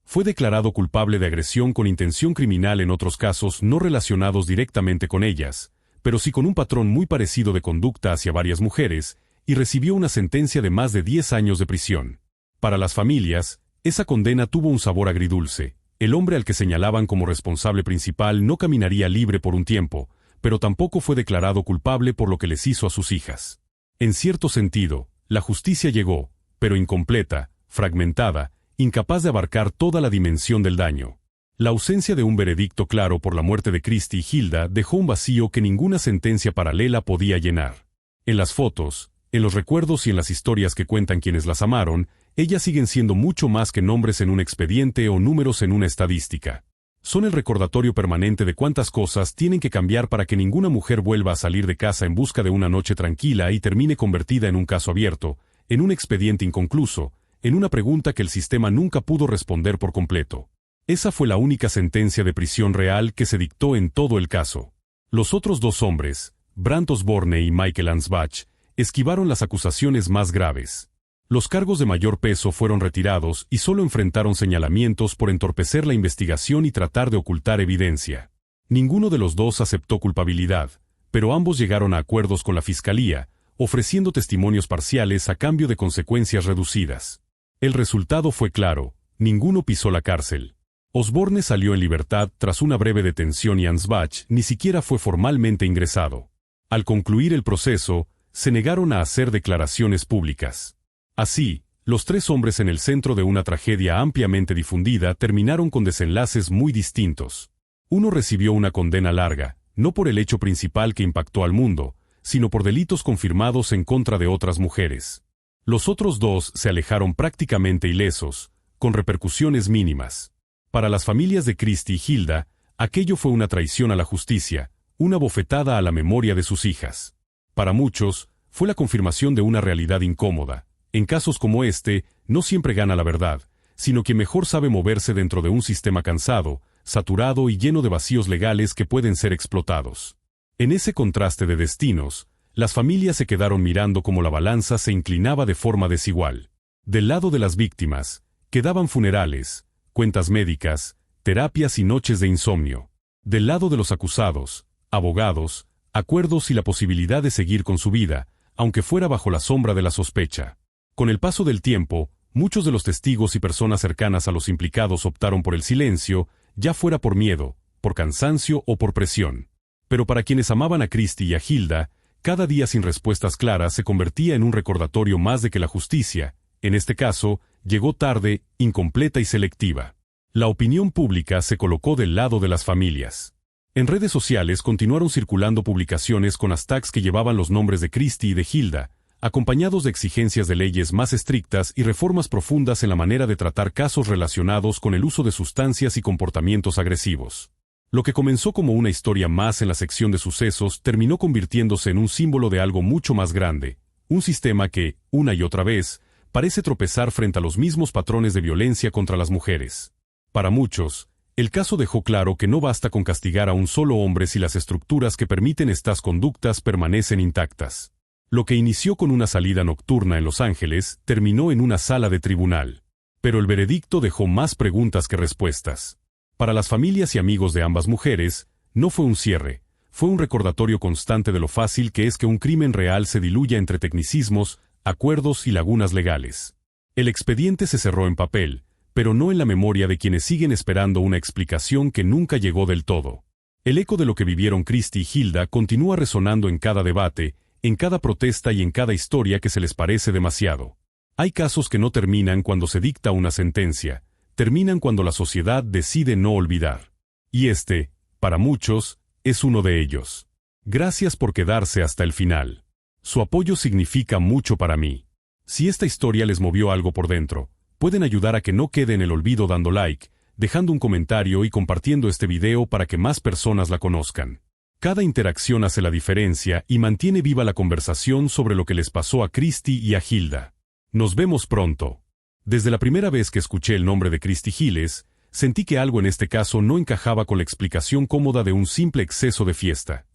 Fue declarado culpable de agresión con intención criminal en otros casos no relacionados directamente con ellas, pero sí con un patrón muy parecido de conducta hacia varias mujeres, y recibió una sentencia de más de 10 años de prisión. Para las familias, esa condena tuvo un sabor agridulce. El hombre al que señalaban como responsable principal no caminaría libre por un tiempo, pero tampoco fue declarado culpable por lo que les hizo a sus hijas. En cierto sentido, la justicia llegó, pero incompleta, fragmentada, incapaz de abarcar toda la dimensión del daño. La ausencia de un veredicto claro por la muerte de Christie y Hilda dejó un vacío que ninguna sentencia paralela podía llenar. En las fotos, en los recuerdos y en las historias que cuentan quienes las amaron, ellas siguen siendo mucho más que nombres en un expediente o números en una estadística. Son el recordatorio permanente de cuántas cosas tienen que cambiar para que ninguna mujer vuelva a salir de casa en busca de una noche tranquila y termine convertida en un caso abierto, en un expediente inconcluso, en una pregunta que el sistema nunca pudo responder por completo. Esa fue la única sentencia de prisión real que se dictó en todo el caso. Los otros 2 hombres, Brant Osborne y Michael Ansbach, esquivaron las acusaciones más graves. Los cargos de mayor peso fueron retirados y solo enfrentaron señalamientos por entorpecer la investigación y tratar de ocultar evidencia. Ninguno de los 2 aceptó culpabilidad, pero ambos llegaron a acuerdos con la fiscalía, ofreciendo testimonios parciales a cambio de consecuencias reducidas. El resultado fue claro: Ninguno pisó la cárcel. Osborne salió en libertad tras una breve detención y Ansbach ni siquiera fue formalmente ingresado. Al concluir el proceso, se negaron a hacer declaraciones públicas. Así, los tres hombres en el centro de una tragedia ampliamente difundida terminaron con desenlaces muy distintos. Uno recibió una condena larga, no por el hecho principal que impactó al mundo, sino por delitos confirmados en contra de otras mujeres. Los otros dos se alejaron prácticamente ilesos, con repercusiones mínimas. Para las familias de Christy y Hilda, aquello fue una traición a la justicia, una bofetada a la memoria de sus hijas. Para muchos, fue la confirmación de una realidad incómoda. En casos como este, no siempre gana la verdad, sino quien mejor sabe moverse dentro de un sistema cansado, saturado y lleno de vacíos legales que pueden ser explotados. En ese contraste de destinos, las familias se quedaron mirando cómo la balanza se inclinaba de forma desigual. Del lado de las víctimas, quedaban funerales, cuentas médicas, terapias y noches de insomnio. Del lado de los acusados, abogados, acuerdos y la posibilidad de seguir con su vida, aunque fuera bajo la sombra de la sospecha. Con el paso del tiempo, muchos de los testigos y personas cercanas a los implicados optaron por el silencio, ya fuera por miedo, por cansancio o por presión. Pero para quienes amaban a Christy y a Hilda, cada día sin respuestas claras se convertía en un recordatorio más de que la justicia, en este caso, llegó tarde, incompleta y selectiva. La opinión pública se colocó del lado de las familias. En redes sociales continuaron circulando publicaciones con hashtags que llevaban los nombres de Christy y de Hilda, acompañados de exigencias de leyes más estrictas y reformas profundas en la manera de tratar casos relacionados con el uso de sustancias y comportamientos agresivos. Lo que comenzó como una historia más en la sección de sucesos terminó convirtiéndose en un símbolo de algo mucho más grande, un sistema que, una y otra vez, parece tropezar frente a los mismos patrones de violencia contra las mujeres. Para muchos, el caso dejó claro que no basta con castigar a un solo hombre si las estructuras que permiten estas conductas permanecen intactas. Lo que inició con una salida nocturna en Los Ángeles terminó en una sala de tribunal. Pero el veredicto dejó más preguntas que respuestas. Para las familias y amigos de ambas mujeres, no fue un cierre, fue un recordatorio constante de lo fácil que es que un crimen real se diluya entre tecnicismos, acuerdos y lagunas legales. El expediente se cerró en papel, pero no en la memoria de quienes siguen esperando una explicación que nunca llegó del todo. El eco de lo que vivieron Christy y Hilda continúa resonando en cada debate, en cada protesta y en cada historia que se les parece demasiado. Hay casos que no terminan cuando se dicta una sentencia, terminan cuando la sociedad decide no olvidar. Y este, para muchos, es uno de ellos. Gracias por quedarse hasta el final. Su apoyo significa mucho para mí. Si esta historia les movió algo por dentro, pueden ayudar a que no quede en el olvido dando like, dejando un comentario y compartiendo este video para que más personas la conozcan. Cada interacción hace la diferencia y mantiene viva la conversación sobre lo que les pasó a Christy y a Hilda. Nos vemos pronto. Desde la primera vez que escuché el nombre de Christy Giles, sentí que algo en este caso no encajaba con la explicación cómoda de un simple exceso de fiesta.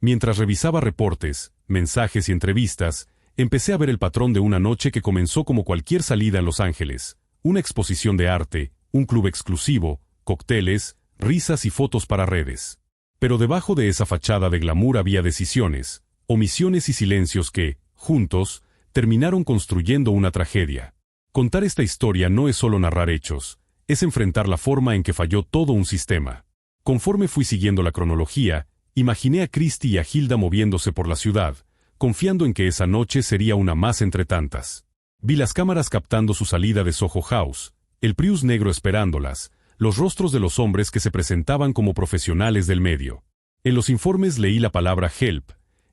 Mientras revisaba reportes, mensajes y entrevistas, empecé a ver el patrón de una noche que comenzó como cualquier salida en Los Ángeles, una exposición de arte, un club exclusivo, cócteles, risas y fotos para redes. Pero debajo de esa fachada de glamour había decisiones, omisiones y silencios que, juntos, terminaron construyendo una tragedia. Contar esta historia no es solo narrar hechos, es enfrentar la forma en que falló todo un sistema. Conforme fui siguiendo la cronología, imaginé a Christy y a Hilda moviéndose por la ciudad, confiando en que esa noche sería una más entre tantas. Vi las cámaras captando su salida de Soho House, el Prius negro esperándolas, los rostros de los hombres que se presentaban como profesionales del medio. En los informes leí la palabra help,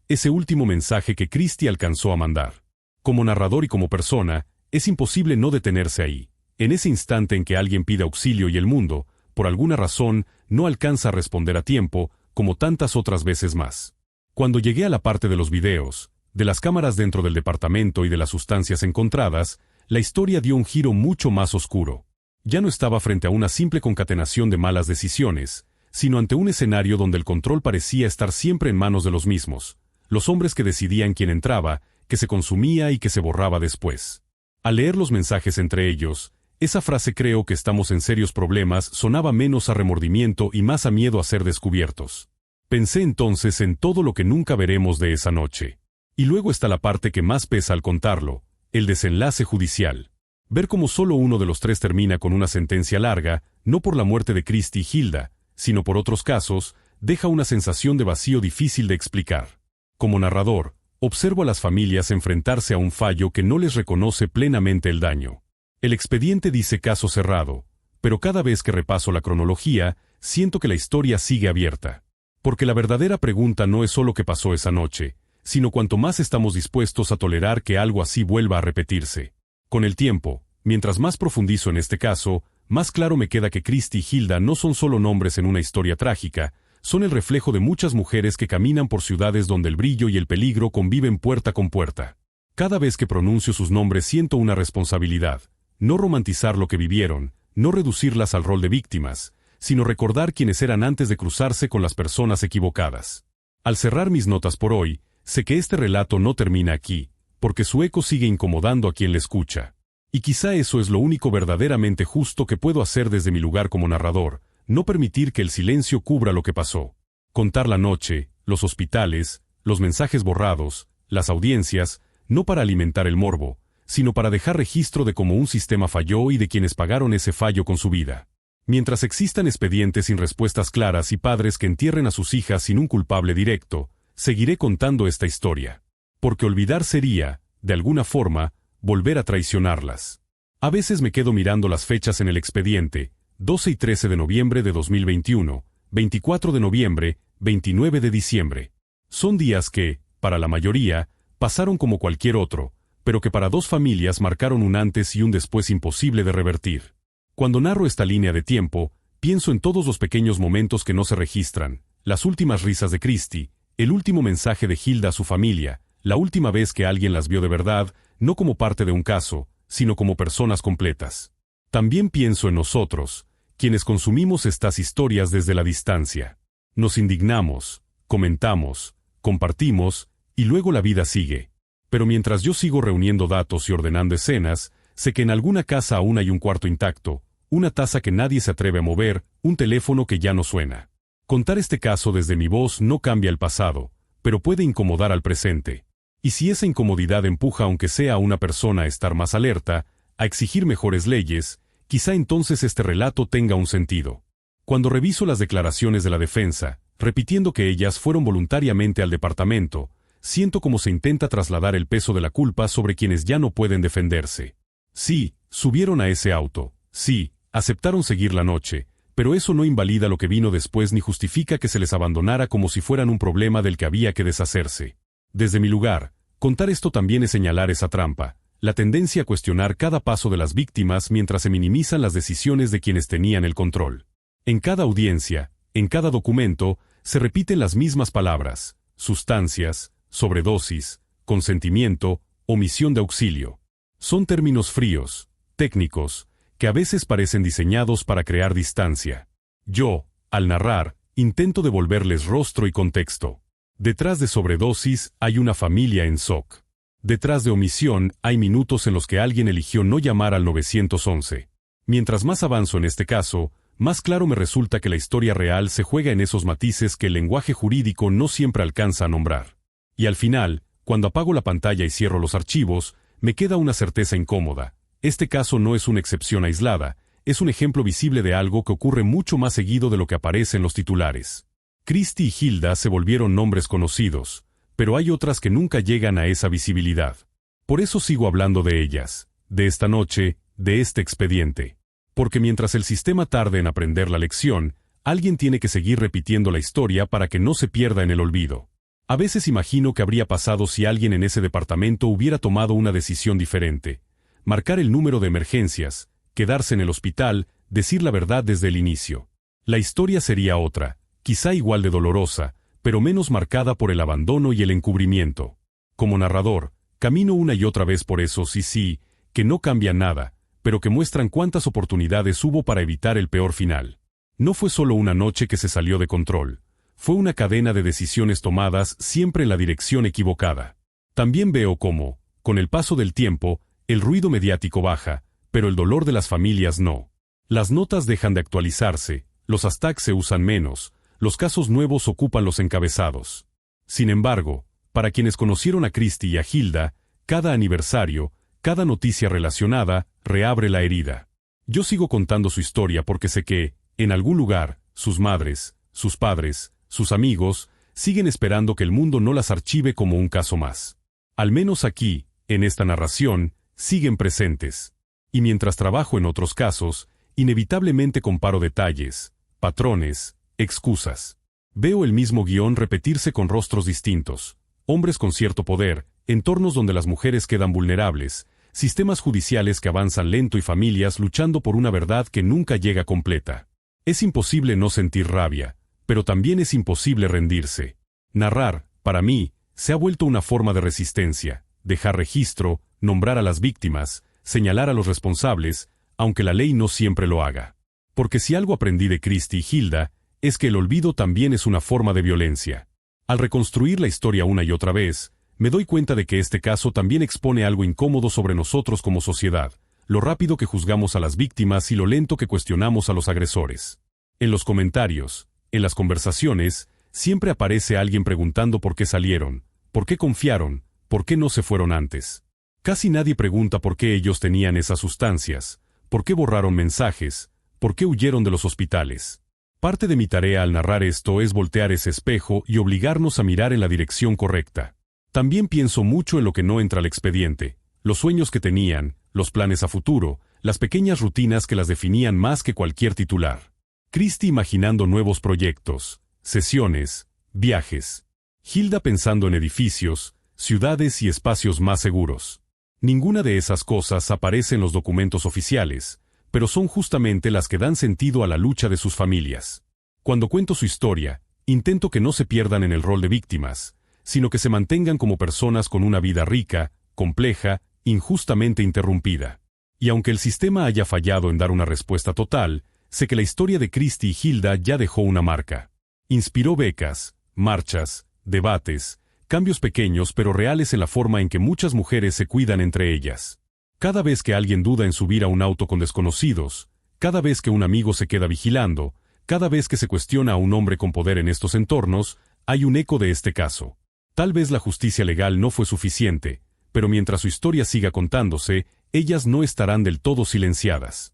ese último mensaje que Christy alcanzó a mandar. Como narrador y como persona, es imposible no detenerse ahí, en ese instante en que alguien pide auxilio y el mundo, por alguna razón, no alcanza a responder a tiempo, como tantas otras veces más. Cuando llegué a la parte de los videos, de las cámaras dentro del departamento y de las sustancias encontradas, la historia dio un giro mucho más oscuro. Ya no estaba frente a una simple concatenación de malas decisiones, sino ante un escenario donde el control parecía estar siempre en manos de los mismos, los hombres que decidían quién entraba, que se consumía y que se borraba después. Al leer los mensajes entre ellos, esa frase "creo que estamos en serios problemas" sonaba menos a remordimiento y más a miedo a ser descubiertos. Pensé entonces en todo lo que nunca veremos de esa noche. Y luego está la parte que más pesa al contarlo, el desenlace judicial. Ver cómo solo uno de los tres termina con una sentencia larga, no por la muerte de Christie y Hilda, sino por otros casos, deja una sensación de vacío difícil de explicar. Como narrador, observo a las familias enfrentarse a un fallo que no les reconoce plenamente el daño. El expediente dice caso cerrado, pero cada vez que repaso la cronología, siento que la historia sigue abierta. Porque la verdadera pregunta no es solo qué pasó esa noche, sino cuánto más estamos dispuestos a tolerar que algo así vuelva a repetirse. Con el tiempo, mientras más profundizo en este caso, más claro me queda que Christie y Hilda no son solo nombres en una historia trágica, son el reflejo de muchas mujeres que caminan por ciudades donde el brillo y el peligro conviven puerta con puerta. Cada vez que pronuncio sus nombres siento una responsabilidad, no romantizar lo que vivieron, no reducirlas al rol de víctimas, sino recordar quiénes eran antes de cruzarse con las personas equivocadas. Al cerrar mis notas por hoy, sé que este relato no termina aquí, porque su eco sigue incomodando a quien le escucha. Y quizá eso es lo único verdaderamente justo que puedo hacer desde mi lugar como narrador, no permitir que el silencio cubra lo que pasó. Contar la noche, los hospitales, los mensajes borrados, las audiencias, no para alimentar el morbo, sino para dejar registro de cómo un sistema falló y de quienes pagaron ese fallo con su vida. Mientras existan expedientes sin respuestas claras y padres que entierren a sus hijas sin un culpable directo, seguiré contando esta historia. Porque olvidar sería, de alguna forma, volver a traicionarlas. A veces me quedo mirando las fechas en el expediente, 12 y 13 de noviembre de 2021, 24 de noviembre, 29 de diciembre. Son días que, para la mayoría, pasaron como cualquier otro, pero que para dos familias marcaron un antes y un después imposible de revertir. Cuando narro esta línea de tiempo, pienso en todos los pequeños momentos que no se registran, las últimas risas de Christie, el último mensaje de Hilda a su familia, la última vez que alguien las vio de verdad, no como parte de un caso, sino como personas completas. También pienso en nosotros, quienes consumimos estas historias desde la distancia. Nos indignamos, comentamos, compartimos, y luego la vida sigue. Pero mientras yo sigo reuniendo datos y ordenando escenas, sé que en alguna casa aún hay un cuarto intacto, una taza que nadie se atreve a mover, un teléfono que ya no suena. Contar este caso desde mi voz no cambia el pasado, pero puede incomodar al presente. Y si esa incomodidad empuja aunque sea a una persona a estar más alerta, a exigir mejores leyes, quizá entonces este relato tenga un sentido. Cuando reviso las declaraciones de la defensa, repitiendo que ellas fueron voluntariamente al departamento, siento como se intenta trasladar el peso de la culpa sobre quienes ya no pueden defenderse. Sí, subieron a ese auto, sí, aceptaron seguir la noche, pero eso no invalida lo que vino después ni justifica que se les abandonara como si fueran un problema del que había que deshacerse. Desde mi lugar, contar esto también es señalar esa trampa, la tendencia a cuestionar cada paso de las víctimas mientras se minimizan las decisiones de quienes tenían el control. En cada audiencia, en cada documento, se repiten las mismas palabras: sustancias, sobredosis, consentimiento, omisión de auxilio. Son términos fríos, técnicos, que a veces parecen diseñados para crear distancia. Yo, al narrar, intento devolverles rostro y contexto. Detrás de sobredosis hay una familia en shock. Detrás de omisión hay minutos en los que alguien eligió no llamar al 911. Mientras más avanzo en este caso, más claro me resulta que la historia real se juega en esos matices que el lenguaje jurídico no siempre alcanza a nombrar. Y al final, cuando apago la pantalla y cierro los archivos, me queda una certeza incómoda. Este caso no es una excepción aislada, es un ejemplo visible de algo que ocurre mucho más seguido de lo que aparece en los titulares. Christie y Hilda se volvieron nombres conocidos, pero hay otras que nunca llegan a esa visibilidad. Por eso sigo hablando de ellas, de esta noche, de este expediente. Porque mientras el sistema tarde en aprender la lección, alguien tiene que seguir repitiendo la historia para que no se pierda en el olvido. A veces imagino qué habría pasado si alguien en ese departamento hubiera tomado una decisión diferente. Marcar el número de emergencias, quedarse en el hospital, decir la verdad desde el inicio. La historia sería otra, quizá igual de dolorosa, pero menos marcada por el abandono y el encubrimiento. Como narrador, camino una y otra vez por esos sí, que no cambian nada, pero que muestran cuántas oportunidades hubo para evitar el peor final. No fue solo una noche que se salió de control, fue una cadena de decisiones tomadas siempre en la dirección equivocada. También veo cómo, con el paso del tiempo, el ruido mediático baja, pero el dolor de las familias no. Las notas dejan de actualizarse, los hashtags se usan menos, los casos nuevos ocupan los encabezados. Sin embargo, para quienes conocieron a Christie y a Hilda, cada aniversario, Cada noticia relacionada reabre la herida. Yo sigo contando su historia porque sé que, en algún lugar, sus madres, sus padres, sus amigos, siguen esperando que el mundo no las archive como un caso más. Al menos aquí, en esta narración, siguen presentes. Y mientras trabajo en otros casos, inevitablemente comparo detalles, patrones, excusas. Veo el mismo guión repetirse con rostros distintos, hombres con cierto poder, entornos donde las mujeres quedan vulnerables, sistemas judiciales que avanzan lento y familias luchando por una verdad que nunca llega completa. Es imposible no sentir rabia, pero también es imposible rendirse. Narrar, para mí, se ha vuelto una forma de resistencia, dejar registro, nombrar a las víctimas, señalar a los responsables, aunque la ley no siempre lo haga. Porque si algo aprendí de Christie y Hilda, es que el olvido también es una forma de violencia. Al reconstruir la historia una y otra vez, me doy cuenta de que este caso también expone algo incómodo sobre nosotros como sociedad, lo rápido que juzgamos a las víctimas y lo lento que cuestionamos a los agresores. En los comentarios, en las conversaciones, siempre aparece alguien preguntando por qué salieron, por qué confiaron, por qué no se fueron antes. Casi nadie pregunta por qué ellos tenían esas sustancias, por qué borraron mensajes, por qué huyeron de los hospitales. Parte de mi tarea al narrar esto es voltear ese espejo y obligarnos a mirar en la dirección correcta. También pienso mucho en lo que no entra al expediente, los sueños que tenían, los planes a futuro, las pequeñas rutinas que las definían más que cualquier titular. Christie imaginando nuevos proyectos, sesiones, viajes. Hilda pensando en edificios, ciudades y espacios más seguros. Ninguna de esas cosas aparece en los documentos oficiales, pero son justamente las que dan sentido a la lucha de sus familias. Cuando cuento su historia, intento que no se pierdan en el rol de víctimas, sino que se mantengan como personas con una vida rica, compleja, injustamente interrumpida. Y aunque el sistema haya fallado en dar una respuesta total, sé que la historia de Christie y Hilda ya dejó una marca. Inspiró becas, marchas, debates, cambios pequeños pero reales en la forma en que muchas mujeres se cuidan entre ellas. Cada vez que alguien duda en subir a un auto con desconocidos, cada vez que un amigo se queda vigilando, cada vez que se cuestiona a un hombre con poder en estos entornos, hay un eco de este caso. Tal vez la justicia legal no fue suficiente, pero mientras su historia siga contándose, ellas no estarán del todo silenciadas.